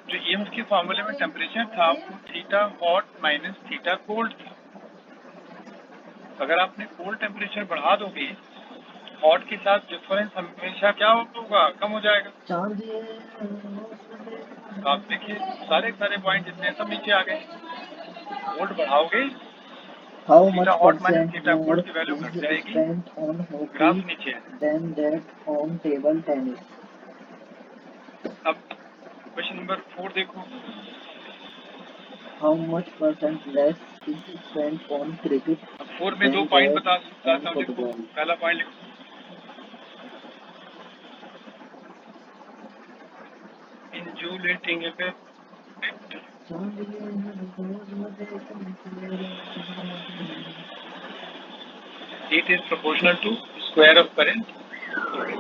जो ईएमएफ के फॉर्मूले में टेम्परेचर था वो theta hot minus theta cold था। अगर आपने कोल्ड टेम्परेचर बढ़ा दोगे, हॉट के साथ डिफरेंस हमेशा क्या होगा, कम हो जाएगा। चांदी तो आप देखिए सारे पॉइंट जितने सब नीचे आ गए। कोल्ड बढ़ाओगे, How theta much hot minus percent theta more cold की वैल्यू घट is जाएगी। spent on ग्राफ hockey नीचे है। than that on table tennis? अब क्वेश्चन नंबर 4 देखो। How much percent less is spent on cricket अब 4 में 2 than पॉइंट that बताता on हूँ, देखो football? पहला पॉइंट लिखो, इंजुलेटिंग effect it is proportional to square of current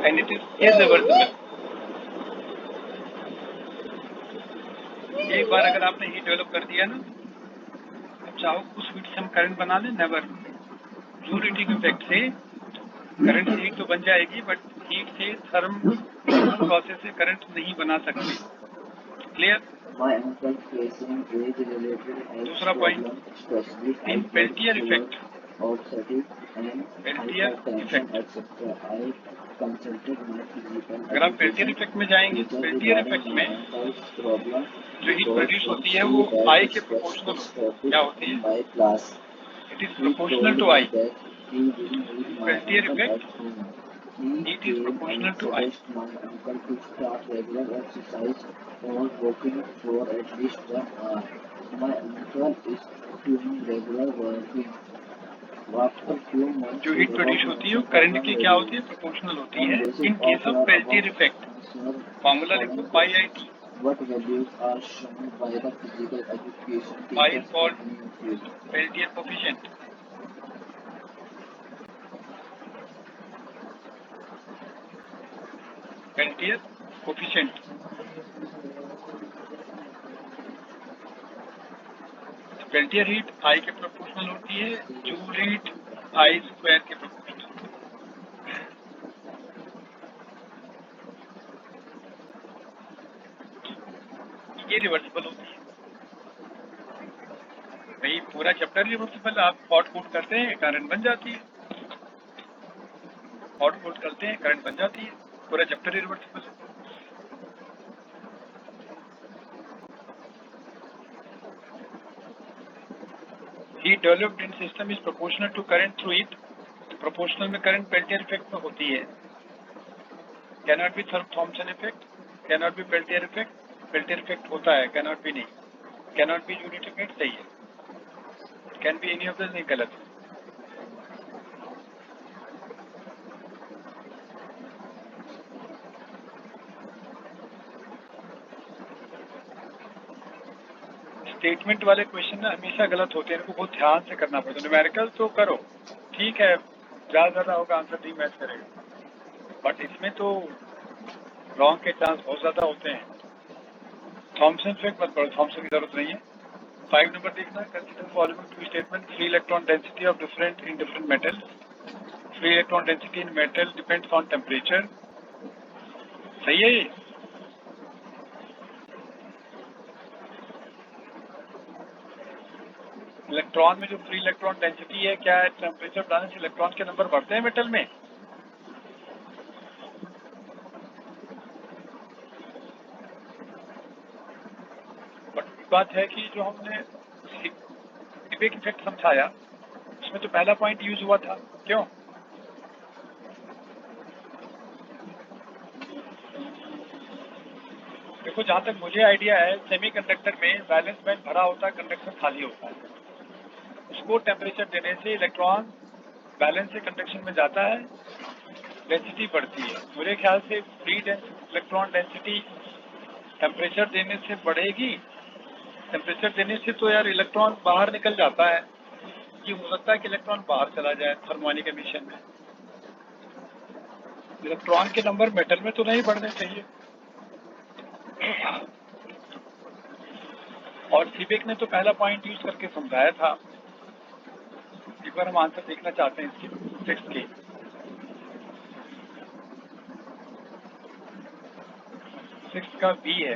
and it is irreversible। एक बार अगर आपने हीट डेवलप कर दिया ना, अब चाहो उस हीट से हम करंट बना लें, नेवर। जूलेटिंग इफेक्ट से करंट से हीट तो बन जाएगी, बट हीट से थर्मल प्रोसेस से करंट नहीं बना सकते। Clear? My uncle facing age-related health दूसरा point, problem, especially high in blood Peltier sugar, effect, obesity, and Peltier hypertension, effect। etc. I consulted my physical अगर आप पेल्टियर education इफेक्ट में जाएंगे, teacher Peltier regarding effect my में uncle's problem जो हीट because प्रोड्यूस when होती है she वो had आई के discussed प्रोपोर्शनल this होती है। topic क्या होती in है? my class, it is he proportional told to me I. that he will meet my Peltier uncle effect, at home. He heat is came proportional and to I. suggested my uncle to start regular exercise or walking for at least 1 hour. My uncle is doing regular walking. After few months, जो his हीट प्रोड्यूस होती है वो करंट की क्या होती है, प्रोपोर्शनल होती है। In case of Peltier effect formula लिखो pi I T. what values are shown by the physical education pi teachers called in your field? Peltier coefficient. Peltier coefficient Peltier heat I के प्रोपोर्शनल होती है, जूल हीट आई स्क्वायर के प्रोपोर्शनल। ये रिवर्सिबल होती है भाई, पूरा चैप्टर रिवर्सिबल। आप हॉट कोट करते हैं करंट बन जाती है, हॉट कोट करते हैं करंट बन जाती है, पूरा चैप्टर रिवर्सिबल है। Heat developed in system is proportional to current through it. Proportional में करंट पेल्टियर इफेक्ट में होती है। Can not be Thomson effect, can not be Peltier effect. Peltier effect होता है, कैन नॉट बी नहीं। Can not be unit effect सही है, can be any of this नहीं, गलत है। स्टेटमेंट वाले क्वेश्चन ना हमेशा गलत होते हैं, इनको बहुत ध्यान से करना पड़ता है। न्यूमेरिकल तो करो ठीक है, ज़्यादा होगा आंसर नहीं मैच करेगा, बट इसमें तो रॉन्ग के चांस बहुत ज़्यादा होते हैं। थॉमसन इफेक्ट मत पढ़ो, थॉमसन की जरूरत नहीं है। 5 नंबर देखना, consider following two statement, free electron density of different in different metal. Free electron density in metal depends on temperature. सही है ये? इलेक्ट्रॉन में जो फ्री इलेक्ट्रॉन डेंसिटी है, क्या है, टेम्परेचर बढ़ाने से इलेक्ट्रॉन के नंबर बढ़ते हैं मेटल में। बट बात है कि जो हमने सीबेक इफेक्ट समझाया उसमें तो पहला पॉइंट यूज हुआ था, क्यों? देखो जहां तक मुझे आइडिया है, सेमीकंडक्टर में वैलेंस बैंड भरा होता है, कंडक्शन खाली होता है। उसको टेम्परेचर देने से इलेक्ट्रॉन बैलेंस से कंडक्शन में जाता है, डेंसिटी बढ़ती है। मुझे ख्याल से फ्री इलेक्ट्रॉन डेंसिटी टेम्परेचर देने से बढ़ेगी। टेम्परेचर देने से तो यार इलेक्ट्रॉन बाहर निकल जाता है, ये हो सकता है कि इलेक्ट्रॉन बाहर चला जाए थर्मोनिक एमिशन में। इलेक्ट्रॉन के नंबर मेटल में तो नहीं बढ़ने चाहिए। और सीबेक ने तो पहला पॉइंट यूज करके समझाया था। एक बार हम आंसर देखना चाहते हैं इसके सिक्स के। सिक्स का बी है,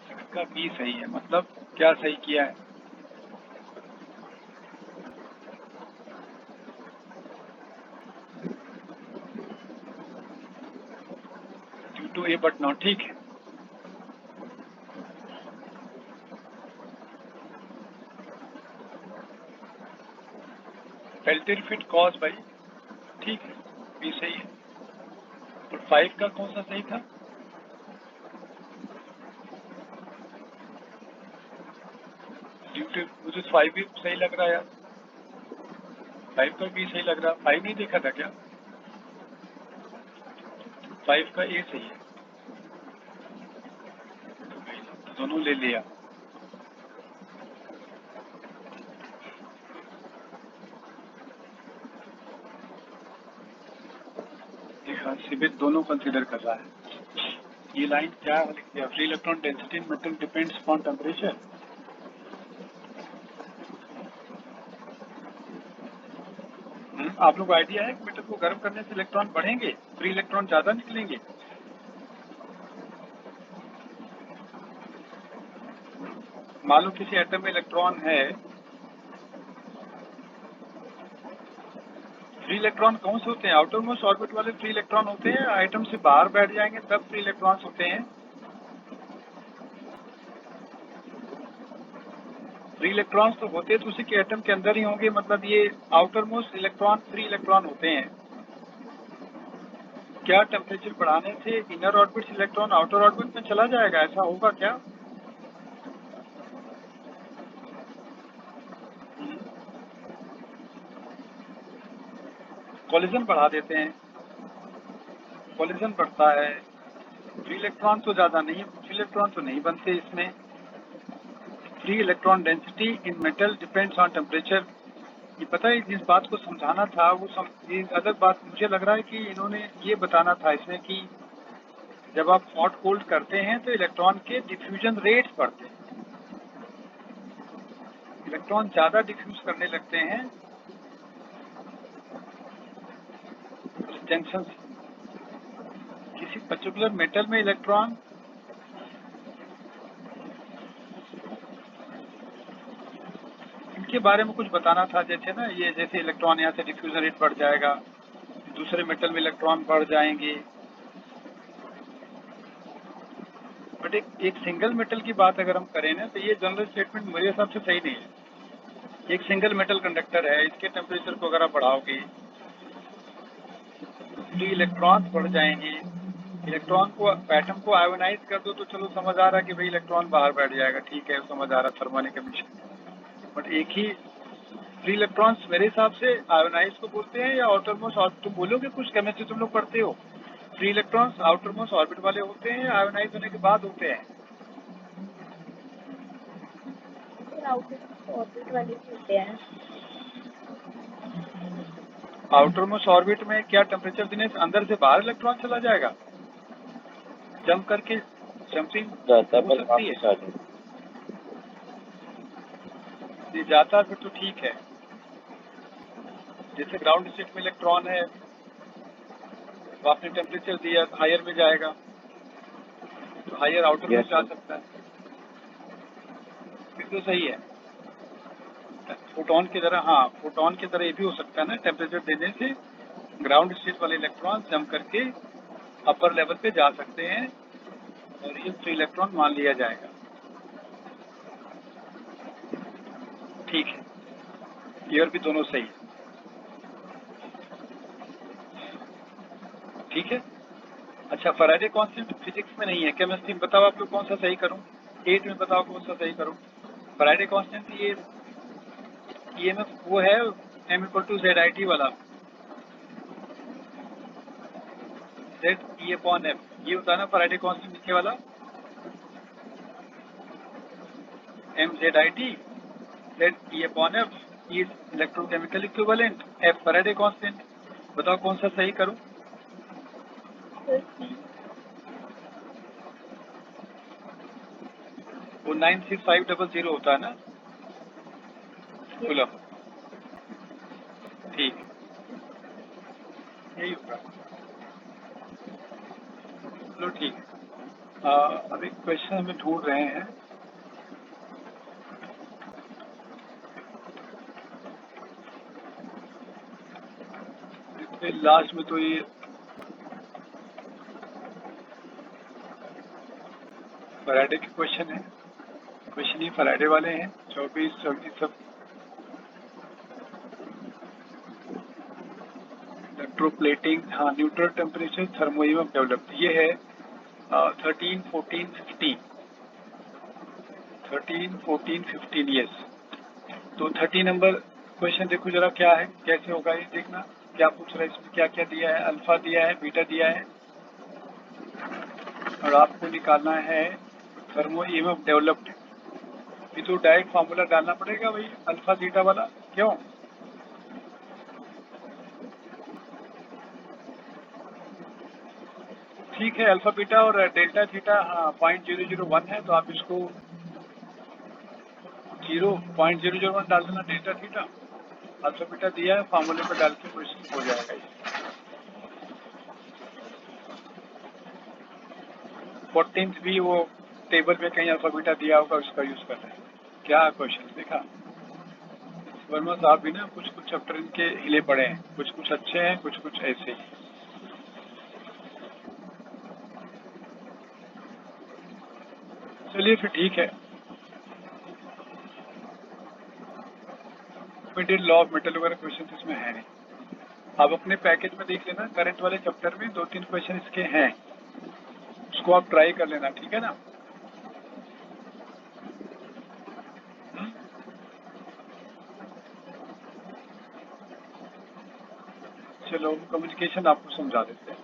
सिक्स का बी सही है। मतलब क्या सही किया है? Due to A but not, ठीक है। पेल्टियर फिट कॉज बाई, ठीक है, बी सही है। और 5 का कौन सा सही था? ड्यू टू, मुझे 5 भी सही लग रहा है यार, 5 का भी सही लग रहा। 5 नहीं देखा था क्या? 5 का ए सही है, तो दोनों ले लिया। देखा, सिबिट दोनों कंसीडर कर रहा है। ये लाइन क्या लिख दिया? Free electron density in metal depends upon temperature. आप लोग को आइडिया है कि मेटल को गर्म करने से इलेक्ट्रॉन बढ़ेंगे, फ्री इलेक्ट्रॉन ज्यादा निकलेंगे। मान लो किसी एटम में इलेक्ट्रॉन है, फ्री इलेक्ट्रॉन कौन से होते हैं? आउटर मोस्ट ऑर्बिट वाले फ्री इलेक्ट्रॉन होते हैं। आइटम से बाहर बैठ जाएंगे तब फ्री इलेक्ट्रॉन्स होते हैं। फ्री इलेक्ट्रॉन्स तो होते तो उसी के एटम के अंदर ही होंगे, मतलब ये outer most electron free electron होते हैं। क्या टेम्परेचर बढ़ाने से inner orbit electron outer orbit में चला जाएगा? ऐसा होगा क्या? कोलिजन बढ़ा देते हैं, कोलिजन बढ़ता है। फ्री इलेक्ट्रॉन तो ज्यादा नहीं, फ्री इलेक्ट्रॉन तो नहीं बनते इसमें। Free electron density in metal depends on temperature. ये पता है, जिस बात को समझाना था वो ये अलग बात मुझे लग रहा है कि इन्होंने ये बताना था इसमें कि जब आप हॉट कोल्ड करते हैं तो इलेक्ट्रॉन के डिफ्यूजन रेट्स बढ़ते हैं, इलेक्ट्रॉन ज्यादा डिफ्यूज करने लगते हैं जंक्शन से। किसी पर्टिकुलर मेटल में इलेक्ट्रॉन इनके बारे में कुछ बताना था, जैसे ना ये जैसे इलेक्ट्रॉन यहाँ से डिफ्यूजन रेट बढ़ जाएगा, दूसरे मेटल में इलेक्ट्रॉन बढ़ जाएंगे। बट एक सिंगल मेटल की बात अगर हम करें ना तो ये जनरल स्टेटमेंट मेरे हिसाब से सही नहीं है। एक सिंगल मेटल कंडक्टर है, इसके टेम्परेचर को अगर आप बढ़ाओगे तो इलेक्ट्रॉन बढ़ जाएंगे। इलेक्ट्रॉन को, एटम को आयोनाइज कर दो तो चलो समझ आ रहा है कि भाई इलेक्ट्रॉन बाहर बैठ जाएगा, ठीक है, समझ आ रहा है थर्मोनिक एमिशन। बट एक ही फ्री इलेक्ट्रॉन्स मेरे हिसाब से आयोनाइज को बोलते हैं या आउटर मोस्ट। और तुम बोलोगे कुछ केमिस्ट्री तुम लोग पढ़ते हो, free electrons outer most orbit वाले होते हैं, आयोनाइज होने के बाद होते हैं। ऑर्बिट वाले होते हैं। आउटर मोस्ट ऑर्बिट में क्या टेम्परेचर देने से अंदर से बाहर इलेक्ट्रॉन चला जाएगा, जंप करके जंपिंग हो सकती है। ये जाता फिर तो ठीक है। जैसे ग्राउंड स्टेट में इलेक्ट्रॉन है तो आपने टेम्परेचर दिया तो हायर में जाएगा, तो हायर आउटर में जा सकता है, फिर तो सही है। फोटोन की तरह, हाँ फोटोन की तरह ये भी हो सकता है ना, टेम्परेचर देने से ग्राउंड स्टेट वाले इलेक्ट्रॉन जंप करके अपर लेवल पे जा सकते हैं और ये फ्री इलेक्ट्रॉन मान लिया जाएगा। ठीक है, ये और भी दोनों सही है। ठीक है। अच्छा, फैराडे कांस्टेंट फिजिक्स में नहीं है, केमिस्ट्री में बताओ आप लोग कौन सा सही करूं? 8 में बताओ कौन सा सही करूं? फैराडे कांस्टेंट ये EMF वो है M=ZIT वाला, ZE/F, ये होता है ना फैराडे कांस्टेंट नीचे वाला MZIT, ZE/F is electrochemical equivalent, F Faraday constant. बताओ कौन सा सही करूं? वो 96500 होता है ना कूलम, ठीक यही होगा। चलो ठीक है। अभी क्वेश्चन हमें ढूंढ रहे हैं। लास्ट में तो ये फराडे के क्वेश्चन है, क्वेश्चन ही फराडे वाले हैं 24, 24 सब। इलेक्ट्रोप्लेटिंग, हाँ, न्यूट्रल टेम्परेचर थर्मोइमम डेवलप्ड, ये है 13, 14, 15, 13, 14, 15 यस। तो 30 नंबर क्वेश्चन देखो जरा क्या है, कैसे होगा ये देखना। क्या पूछ रहा है इसमें, क्या क्या दिया है, अल्फा दिया है, बीटा दिया है, और आपको निकालना है थर्मोइमम डेवलप्ड। ये तो डायरेक्ट फार्मूला डालना पड़ेगा भाई, अल्फा बीटा वाला, क्यों? ठीक है, अल्फा बीटा और डेल्टा थीटा, हाँ 0.001 है, तो आप इसको 0.001 डाल देना डेल्टा थीटा। अल्फा बीटा दिया है, फार्मूले पर डाल के क्वेश्चन हो जाएगा ये। 14th भी वो टेबल पे कहीं अल्फा बीटा दिया होगा, उसका यूज कर रहे हैं। क्या क्वेश्चन देखा, वर्मा साहब भी ना कुछ कुछ चैप्टर इनके हिले पड़े हैं, कुछ कुछ अच्छे हैं, कुछ कुछ ऐसे ही। चलिए फिर ठीक है। मिडिल लॉ ऑफ मेटल वगैरह क्वेश्चन इसमें है नहीं, आप अपने पैकेज में देख लेना, करंट वाले चैप्टर में 2-3 क्वेश्चन इसके हैं, उसको आप ट्राई कर लेना, ठीक है ना। चलो कम्युनिकेशन आपको समझा देते हैं।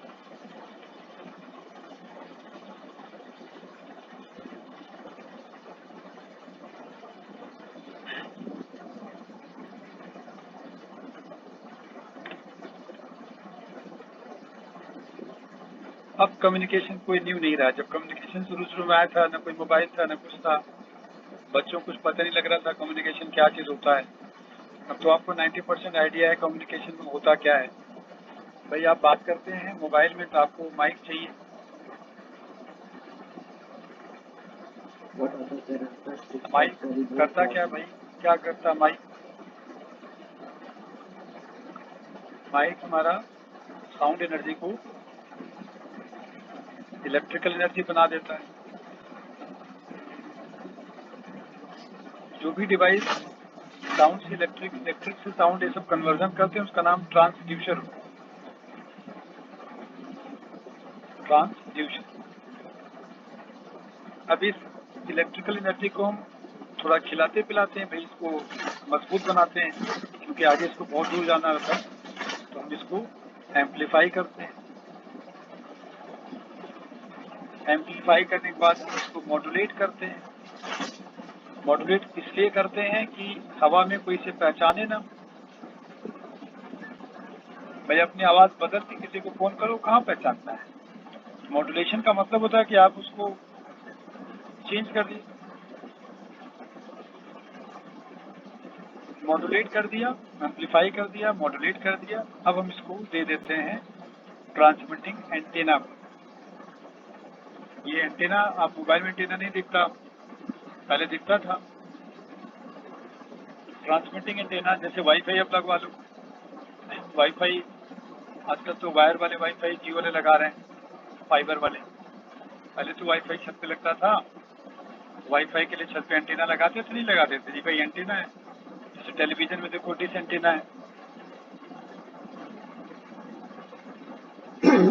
अब कम्युनिकेशन कोई न्यू नहीं रहा, जब कम्युनिकेशन शुरू में आया था ना कोई मोबाइल था ना कुछ था, बच्चों को कुछ पता नहीं लग रहा था कम्युनिकेशन क्या चीज़ होता है। अब तो आपको 90% आइडिया है कम्युनिकेशन में होता क्या है। भाई आप बात करते हैं मोबाइल में तो आपको माइक चाहिए, माइक करता क्या भाई, क्या करता माइक? माइक हमारा साउंड एनर्जी को इलेक्ट्रिकल एनर्जी बना देता है। जो भी डिवाइस साउंड से इलेक्ट्रिक, इलेक्ट्रिक से साउंड, ये सब कन्वर्जन करते हैं, उसका नाम ट्रांसड्यूसर। ट्रांसड्यूसर। अब इस इलेक्ट्रिकल एनर्जी को हम थोड़ा खिलाते पिलाते हैं भाई, इसको मजबूत बनाते हैं, क्योंकि आगे इसको बहुत दूर जाना रहता है, तो हम इसको एम्पलीफाई करते हैं। एम्पलीफाई करने के बाद हम इसको मॉड्यूलेट करते हैं। मॉड्यूलेट इसलिए करते हैं कि हवा में कोई इसे पहचाने ना। भाई अपनी आवाज़ बदल के किसी को फोन करो, कहाँ पहचानता है। मॉड्यूलेशन का मतलब होता है कि आप उसको चेंज कर दिए, मॉड्यूलेट कर दिया, एम्पलीफाई कर दिया, मॉड्यूलेट कर दिया। अब हम इसको दे देते हैं ट्रांसमिटिंग एंटीना को। ये एंटीना, आप मोबाइल में एंटीना नहीं दिखता, पहले दिखता था। ट्रांसमिटिंग एंटीना जैसे वाईफाई अब लगवा लो, वाईफाई आजकल तो वायर वाले वाईफाई जियो वाले लगा रहे हैं, फाइबर वाले। पहले तो वाईफाई छत पे लगता था, वाईफाई के लिए छत पे एंटीना लगाते थे, नहीं लगाते थे जी भाई एंटीना है। जैसे टेलीविजन में देखो डिश एंटीना है।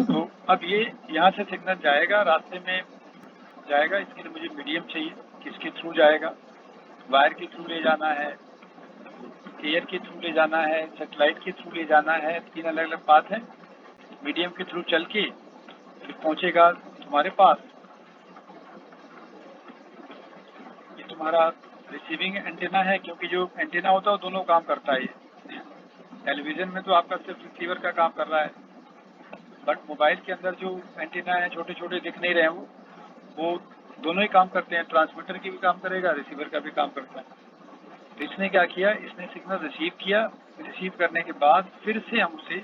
तो अब ये यहाँ से सिग्नल जाएगा, रास्ते में जाएगा, इसके लिए मुझे मीडियम चाहिए, किसके थ्रू जाएगा, वायर के थ्रू ले जाना है, एयर के थ्रू ले जाना है, सेटेलाइट के थ्रू ले जाना है, 3 अलग अलग बात है। मीडियम के थ्रू चल के फिर पहुंचेगा तुम्हारे पास। ये तुम्हारा रिसीविंग एंटीना है, क्योंकि जो एंटीना होता है वो दोनों काम करता है। टेलीविजन में तो आपका सिर्फ रिसीवर का काम कर रहा है, बट मोबाइल के अंदर जो एंटीना है छोटे छोटे दिख नहीं रहे हैं, वो दोनों ही काम करते हैं, ट्रांसमीटर की भी काम करेगा, रिसीवर का भी काम करता है। तो इसने क्या किया, इसने सिग्नल रिसीव किया, रिसीव करने के बाद फिर से हम उसे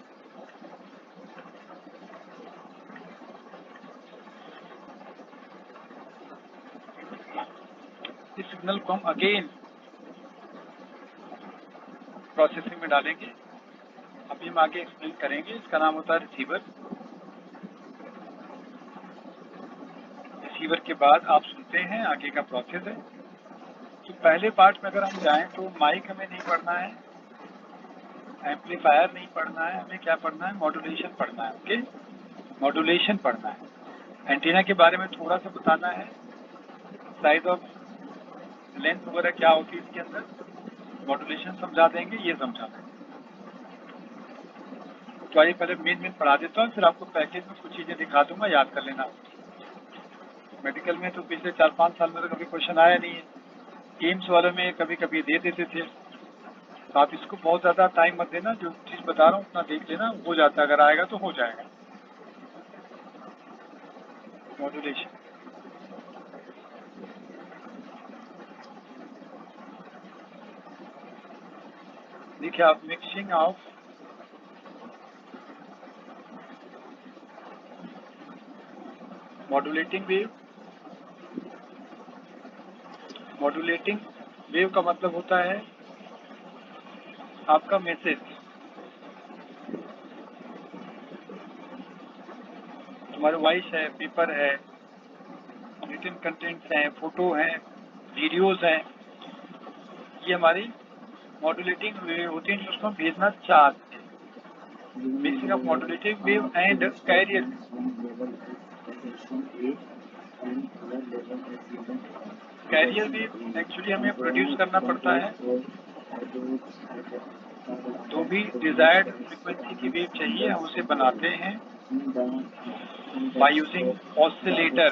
इस सिग्नल को हम अगेन प्रोसेसिंग में डालेंगे। अभी हम आगे एक्सप्लेन करेंगे। इसका नाम होता है रिसीवर। रिसीवर के बाद आप सुनते हैं, आगे का प्रोसेस है। तो पहले पार्ट में अगर हम जाएं तो माइक हमें नहीं पढ़ना है, एम्पलीफायर नहीं पढ़ना है, हमें क्या पढ़ना है, मॉड्यूलेशन पढ़ना है। ओके, मॉड्यूलेशन पढ़ना है। एंटीना के बारे में थोड़ा सा बताना है, साइज ऑफ लेंथ वगैरह क्या होती है इसके अंदर, मॉड्यूलेशन समझा देंगे, ये समझा देंगे। तो आइए पहले मेन पढ़ा देता हूँ, फिर आपको पैकेज में कुछ चीज़ें दिखा दूंगा, याद कर लेना। मेडिकल में तो पिछले 4-5 साल में तो कभी क्वेश्चन आया नहीं है। एम्स वालों में कभी कभी दे देते थे। तो आप इसको बहुत ज़्यादा टाइम मत देना, जो चीज़ बता रहा हूँ उतना देख लेना, हो जाता है। अगर आएगा तो हो जाएगा। मॉड्यूलेशन, देखिए आप, mixing of modulating wave. Modulating wave का मतलब होता है आपका मैसेज, हमारे वॉइस है, पेपर है, रिटन कंटेंट्स हैं, फोटो हैं, वीडियोस हैं, ये हमारी मॉड्यूलेटिंग वेव होती है जो उसको हम भेजना चाहते हैं। Mixing of modulating wave and carrier. Carrier wave actually हमें प्रोड्यूस करना पड़ता है, तो भी डिजायर्ड फ्रीक्वेंसी की वेव चाहिए, हम उसे बनाते हैं by using oscillator.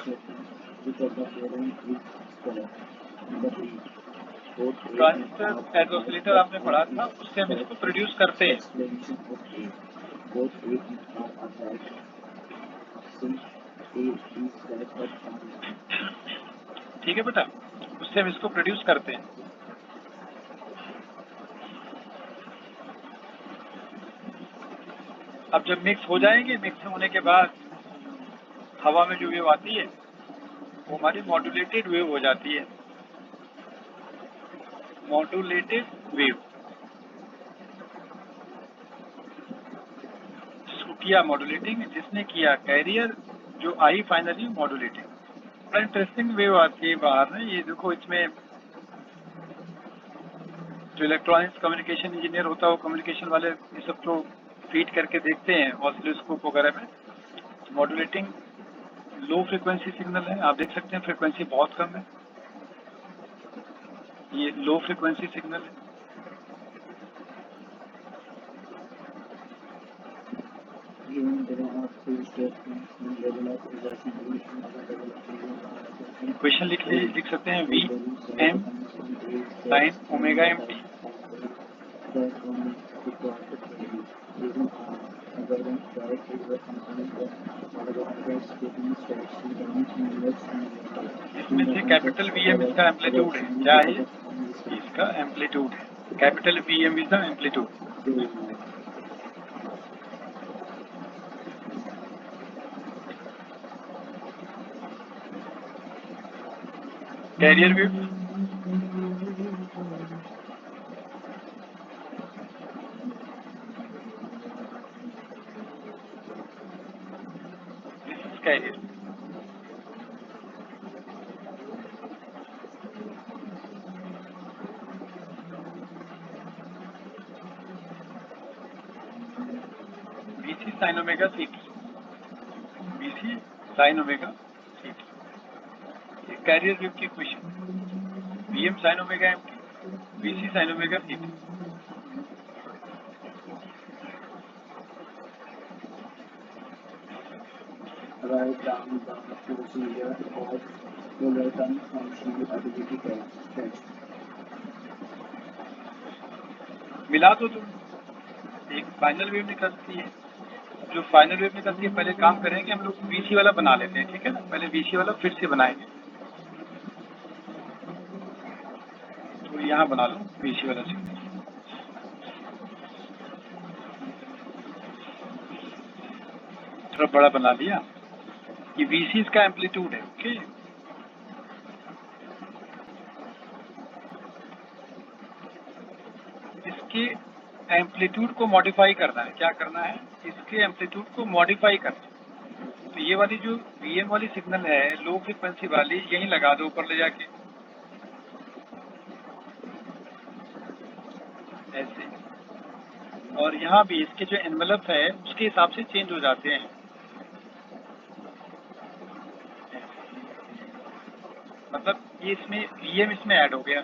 Transistor as oscillator आपने पढ़ा था, उससे हम इसको प्रोड्यूस करते हैं। ठीक है बेटा, उससे हम इसको प्रोड्यूस करते हैं। अब जब मिक्स हो जाएंगे, मिक्स होने के बाद हवा में जो वेव आती है वो हमारी मॉड्यूलेटेड वेव हो जाती है। मॉड्यूलेटेड वेव, जिसको किया मॉड्यूलेटिंग, जिसने किया कैरियर, जो आई फाइनली मॉड्यूलेटिंग। बड़ा इंटरेस्टिंग वेव आती है बाहर में। ये देखो, इसमें जो इलेक्ट्रॉनिक्स कम्युनिकेशन इंजीनियर होता है, वो कम्युनिकेशन वाले ये सब तो फीड करके देखते हैं ऑसिलोस्कोप वगैरह में। मॉड्यूलेटिंग लो फ्रिक्वेंसी सिग्नल है, आप देख सकते हैं फ्रिक्वेंसी बहुत कम है, ये लो फ्रिक्वेंसी सिग्नल है। क्वेश्चन लिख सकते हैं, V M sine omega M T. इसमें से कैपिटल वी एम इसका एम्पलीट्यूड है। क्या है? इसका एम्पलीट्यूड है। Capital V M is the amplitude. Carrier wave, this is carrier. BC sin omega CT, BC sin omega CT, carrier wave की इक्वेशन। VM sin omega MT, BC sin omega CT। Write down the procedure of Fullerton functional ability test. मिला तो तुम, एक फाइनल वेव निकलती है। जो फाइनल वेव निकलती है, पहले काम करेंगे हम लोग BC वाला बना लेते हैं, ठीक है ना। पहले BC वाला फिर से बनाएंगे। यहाँ बना लो VC वाला सिग्नल, थोड़ा बड़ा बना लिया। ये VC इसका एम्पलीट्यूड है। ओके, इसके एम्पलीट्यूड को मॉडिफाई करना है। क्या करना है? इसके एम्पलीट्यूड को मॉडिफाई करना है। तो ये वाली जो VM वाली सिग्नल है, लो फ्रिक्वेंसी वाली, यहीं लगा दो ऊपर ले जाके, ऐसे। और यहाँ भी इसके जो एनवेलप है उसके हिसाब से चेंज हो जाते हैं। मतलब ये इसमें VM इसमें ऐड हो गया,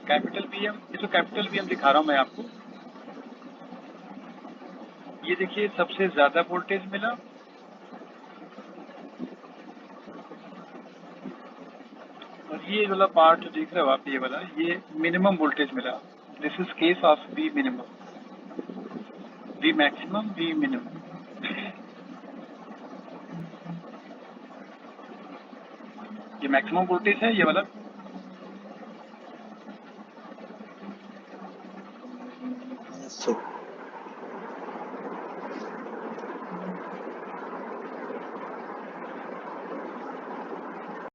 कैपिटल VM। ये तो कैपिटल VM दिखा रहा हूँ मैं आपको। ये देखिए सबसे ज्यादा वोल्टेज मिला, और ये वाला पार्ट जो देख रहे हो आप, ये वाला, ये मिनिमम वोल्टेज मिला। This is case of V minimum, V maximum, V minimum. ये मैक्सिमम वोल्टेज है ये वाला। So